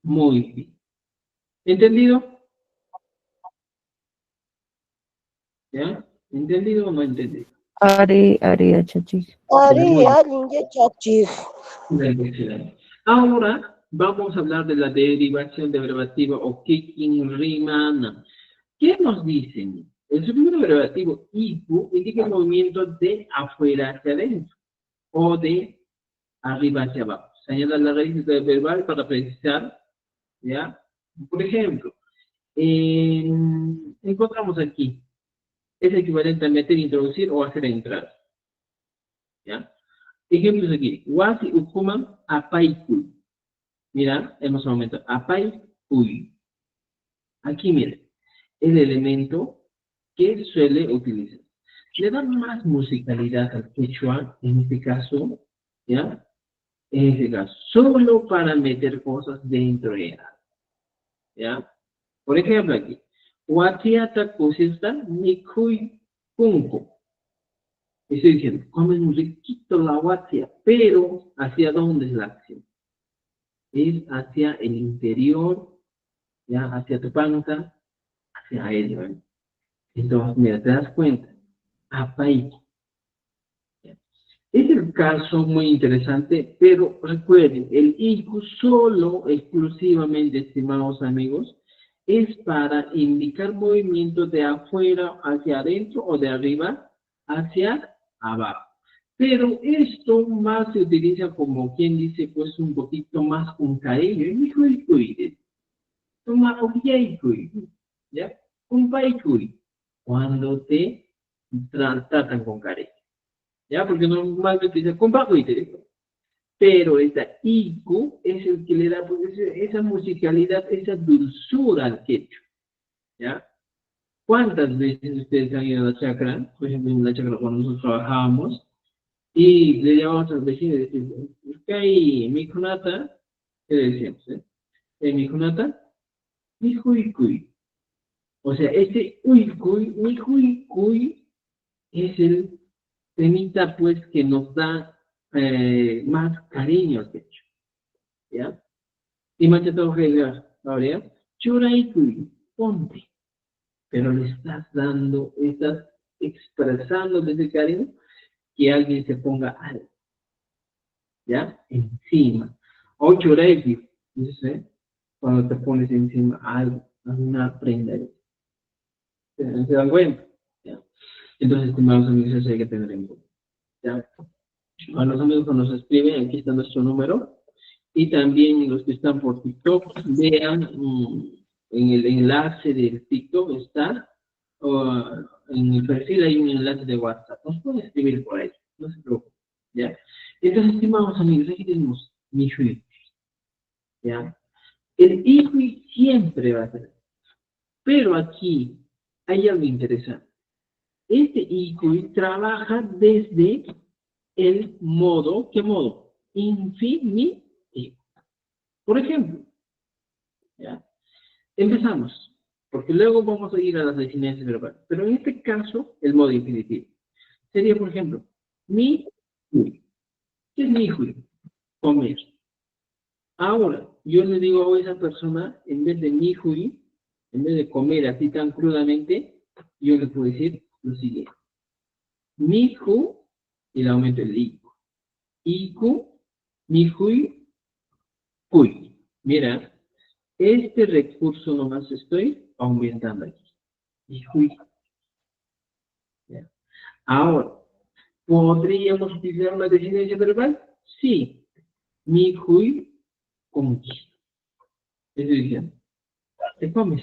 Muy bien. ¿Entendido? ¿Ya? ¿Entendido o no entendido? Are, chachi. Ahora vamos a hablar de la derivación derogativa o kicking rimana. ¿Qué nos dicen? El sufijo derivativo iku indica el movimiento de afuera hacia adentro o de arriba hacia abajo. Se añade la raíz verbal para precisar, ¿ya? Por ejemplo, encontramos aquí, es equivalente a meter, introducir o hacer entrar, ¿ya? Ejemplos aquí, wasi ukuman apaikuy. Mira, hemos aumentado, apaikuy. Aquí miren, el elemento que suele utilizar. Le da más musicalidad al quechua, en este caso, ¿ya? En este caso, solo para meter cosas dentro de él, ¿ya? Por ejemplo aquí, watiata kusista nikuy kunko. Estoy diciendo, comen un riquito la watia, pero ¿hacia dónde es la acción? Es hacia el interior, ¿ya? Hacia tu panza, hacia ello, ¿eh? Entonces, mira, te das cuenta, apai. Es el caso muy interesante, pero recuerden, el IQ solo, exclusivamente, estimados amigos, es para indicar movimiento de afuera hacia adentro o de arriba hacia abajo. Pero esto más se utiliza como quien dice, pues un poquito más con cariño. ¿Ya? Un paikuy. Cuando te tratan con cariño. ¿Ya? Porque normalmente dicen, compadre, pero esta IQ es el que le da pues, esa musicalidad, esa dulzura al quechua. ¿Ya? ¿Cuántas veces ustedes han ido a la chacra? Por ejemplo, en la chacra cuando nosotros trabajábamos, y le llamamos al vecino y decimos, ¿qué hay, mi kunata? ¿Qué le decíamos? Mi kunata, mi huicuy. O sea, este uicuy, mi huicuy, es el temita, pues, que nos da más cariño al pecho. ¿Ya? Y machetado regar, ahora, churaikuy, ponte. Pero le estás dando, estás expresando desde cariño que alguien se ponga algo. ¿Ya? Encima. O churaikuy, ¿sí? Cuando te pones encima algo, una prenda. ¿Se dan cuenta? ¿Ya? Entonces, estimados amigos, eso hay que tener en cuenta. ¿Ya? A los amigos que nos escriben, aquí está nuestro número. Y también los que están por TikTok, vean en el enlace del TikTok está, en el perfil hay un enlace de WhatsApp. Nos pueden escribir por ahí, no se preocupen. ¿Ya? Entonces, estimados amigos, aquí tenemos mi juicio. ¿Ya? El IJUI siempre va a ser. Pero aquí hay algo interesante. Este IJUI trabaja desde el modo, ¿qué modo? Infinitivo. Por ejemplo, ¿ya? Empezamos, porque luego vamos a ir a las deficiencias verbales. Pero en este caso, el modo infinitivo. Sería, por ejemplo, mi hui. ¿Qué es mi hui? Comer. Ahora, yo le digo a esa persona, en vez de mi hui, en vez de comer así tan crudamente, yo le puedo decir lo siguiente. Miku, y le aumento el iku. Iku, mihui, kui. Mira, este recurso nomás estoy aumentando aquí. Mihui. ¿Ya? Ahora, ¿podríamos utilizar una desinencia verbal? Sí. Mihui, kunki. Estoy diciendo, te comes.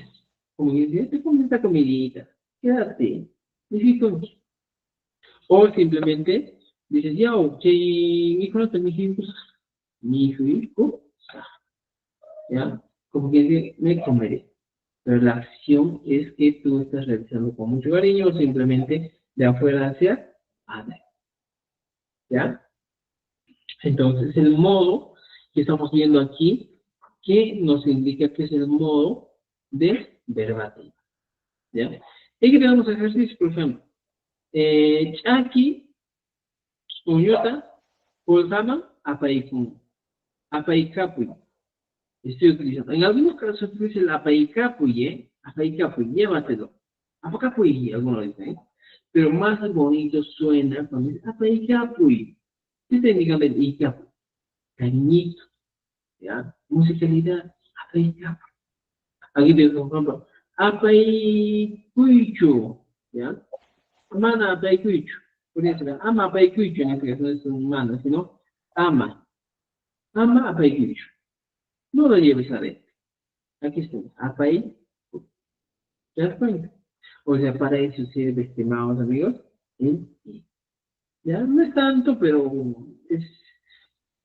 Como dice, te comes esta comidita. Quédate. Mihui, kunki. O simplemente dices, ya, ok, mi hijo no te mi hijo, ¿ya? Como que dice, me comeré. Pero la acción es que tú estás realizando con mucho cariño o simplemente de afuera hacia adentro, ¿ya? Entonces, el modo que estamos viendo aquí, que nos indica que es el modo de verbatim, ¿ya? Y que tenemos ejercicios, por ejemplo, Chaki, Uñota, Pulsama, Apaikun, Apaikapuy. Estoy utilizando. En algunos casos se utiliza el Apaikapuy, Apaikapuy, llévatelo. Apaikapuy, algunos dicen, ¿eh? Pero más bonito suena cuando dice Apaikapuy. ¿Qué está indicando el Ikapuy? Cariñito, ¿ya? Musicalidad, Apaikapuy. Aquí tengo, por ejemplo, Apaikuychu, ¿ya? Mana Apaikuychu. Por eso, ama Apaikuychu, en este caso no es un mana, sino ama. Ama Apaikuychu. No lo lleves adentro. Aquí está. Apay. ¿Te das cuenta? O sea, para eso sirve, estimados amigos. Ya no es tanto, pero es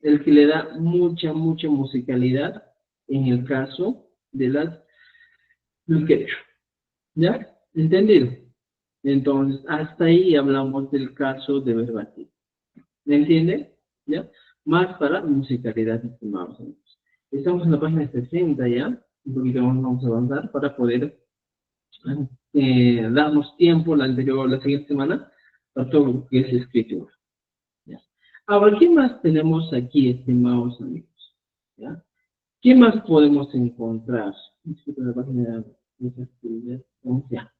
el que le da mucha, mucha musicalidad en el caso de las Luquecho. ¿Ya? ¿Entendido? Entonces, hasta ahí hablamos del caso de verbatim. ¿Me entiende? ¿Ya? Más para musicalidad, estimados amigos. Estamos en la página 60 ya. Un poquito más vamos a avanzar para poder darnos tiempo la siguiente semana para todo lo que es escritura. ¿Ya? Ahora, ¿qué más tenemos aquí, estimados amigos? ¿Ya? ¿Qué más podemos encontrar? Disculpe la página ya.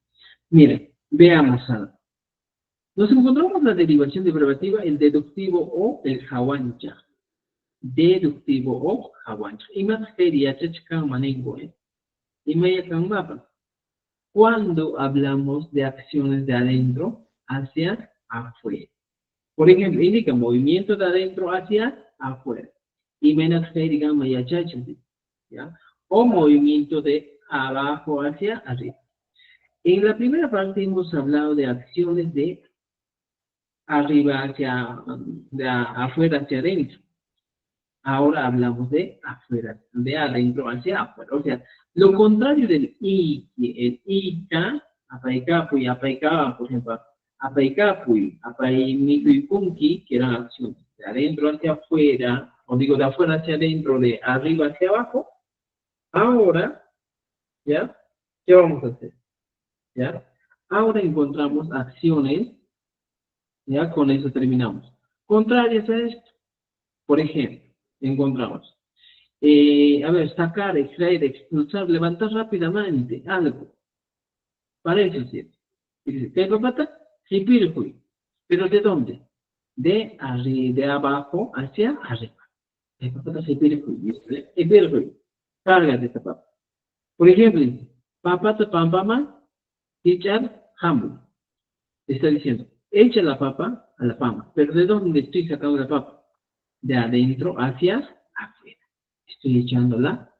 Miren, veamos algo. Nos encontramos la derivación de derivativa, el deductivo o el jawancha. Deductivo o jawancha. Y más sería chachkan manengo, y mayakan mapa. Cuando hablamos de acciones de adentro hacia afuera. Por ejemplo, indica movimiento de adentro hacia afuera. Y menos digan ¿ya? O movimiento de abajo hacia arriba. En la primera parte hemos hablado de acciones de arriba hacia, afuera hacia adentro. Ahora hablamos de afuera, de adentro hacia afuera. O sea, lo contrario del el ika, apaikapuy, apaikaba, por ejemplo, apaikapuy, apaimikuikunki, que eran acciones de adentro hacia afuera, o digo de afuera hacia adentro, de arriba hacia abajo. Ahora, ¿ya? ¿Qué vamos a hacer? ¿Ya? Ahora encontramos acciones, ¿ya? Con eso terminamos. Contrarias a esto. Por ejemplo, encontramos. A ver, sacar, extraer, expulsar, levantar rápidamente, algo. Para eso sirve. Y dice, ¿qué papata? Hipirhui. ¿Pero de dónde? De abajo hacia arriba. ¿Qué papata? Hipirhui. Carga esta papa. Por ejemplo, dice, papata pampama, tichar hambu. Está diciendo, echa la papa a la pama. ¿Pero de dónde estoy sacando la papa? De adentro hacia afuera. Estoy echándola.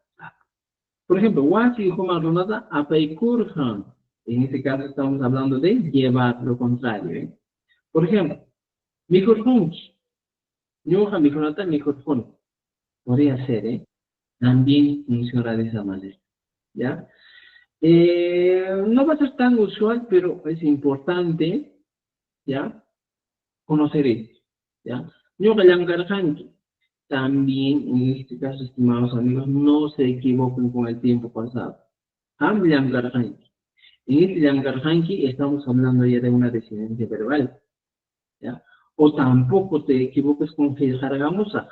Por ejemplo, wasi huma ronada apaikurhan. En este caso estamos hablando de llevar lo contrario. Por ejemplo, mikurhunki. Ñuja mikurata mikurhun. Podría ser, también funciona de esa manera. ¿Ya? No va a ser tan usual, pero es importante, ¿ya? Conocer esto. ¿Ya? Ñuja yangarhanki. También, en este caso, estimados amigos, no se equivoquen con el tiempo pasado. En este Yangarhanki estamos hablando ya de una desinencia verbal. ¿Ya? O tampoco te equivoques con Hilharagamusa.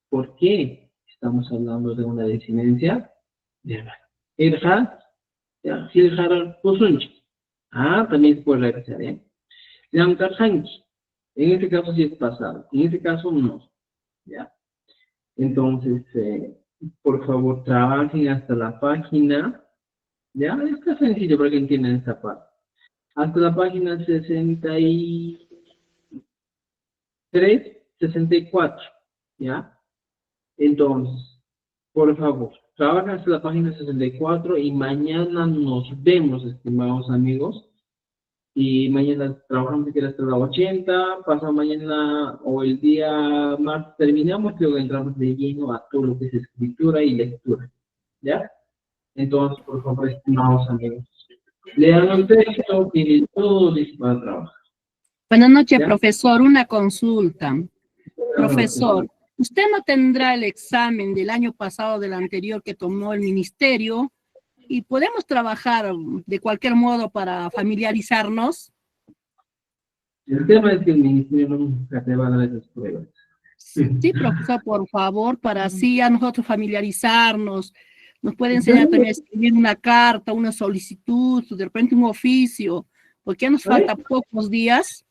¿Por qué estamos hablando de una desinencia verbal? Hilhar, Hilhar Posunchi. También se puede regresar, Llamkarhanki. En este caso sí es pasado, en este caso no. ¿Ya? Entonces, por favor, trabajen hasta la página. ¿Ya? Está sencillo para que entiendan esta parte. Hasta la página 64. ¿Ya? Entonces, por favor, trabajen hasta la página 64 y mañana nos vemos, estimados amigos. Y mañana trabajamos si quieres hasta la 80, pasado mañana o el día martes terminamos, luego entramos de lleno a todo lo que es escritura y lectura. ¿Ya? Entonces, por favor, estimados amigos, lean el texto y todo listo para trabajar. Buenas noches, ¿Ya? profesor. Una consulta. Profesor, ¿usted no tendrá el examen del año pasado, del anterior que tomó el ministerio? ¿Y podemos trabajar de cualquier modo para familiarizarnos? El tema es que el ministerio nunca te va a dar esas pruebas. Sí, profesor, por favor, para así a nosotros familiarizarnos. Nos puede enseñar también a escribir una carta, una solicitud, de repente un oficio, porque ya nos falta pocos días.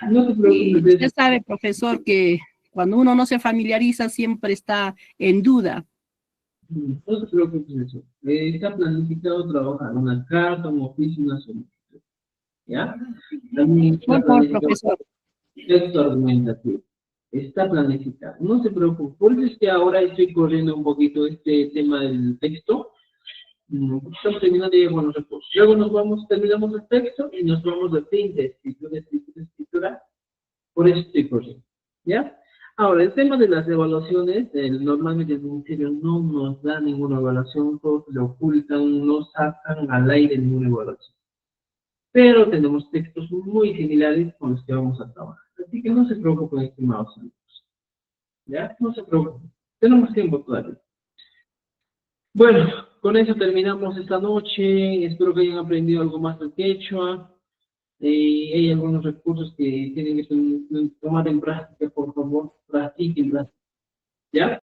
No te Y preocupes. usted sabe, profesor, que cuando uno no se familiariza siempre está en duda. No se preocupes eso. Está planificado trabajar una carta, un oficio, una solicitud. ¿Ya? También está Por favor, planificado profesor. texto argumentativo. Está planificado. No se preocupe. Por eso es que ahora estoy corriendo un poquito este tema del texto. Estamos terminando ya con los recursos. Luego terminamos el texto y nos vamos de fin de escritura. Por eso estoy corriendo. ¿Ya? Ahora, el tema de las evaluaciones, normalmente el ministerio no nos da ninguna evaluación, todos le ocultan, no sacan al aire ninguna evaluación. Pero tenemos textos muy similares con los que vamos a trabajar. Así que no se preocupen, estimados amigos. ¿Ya? No se preocupen. Tenemos tiempo todavía. Bueno, con eso terminamos esta noche. Espero que hayan aprendido algo más del quechua. Hay algunos recursos que tienen que tomar en práctica, por favor, practiquen. ¿Ya?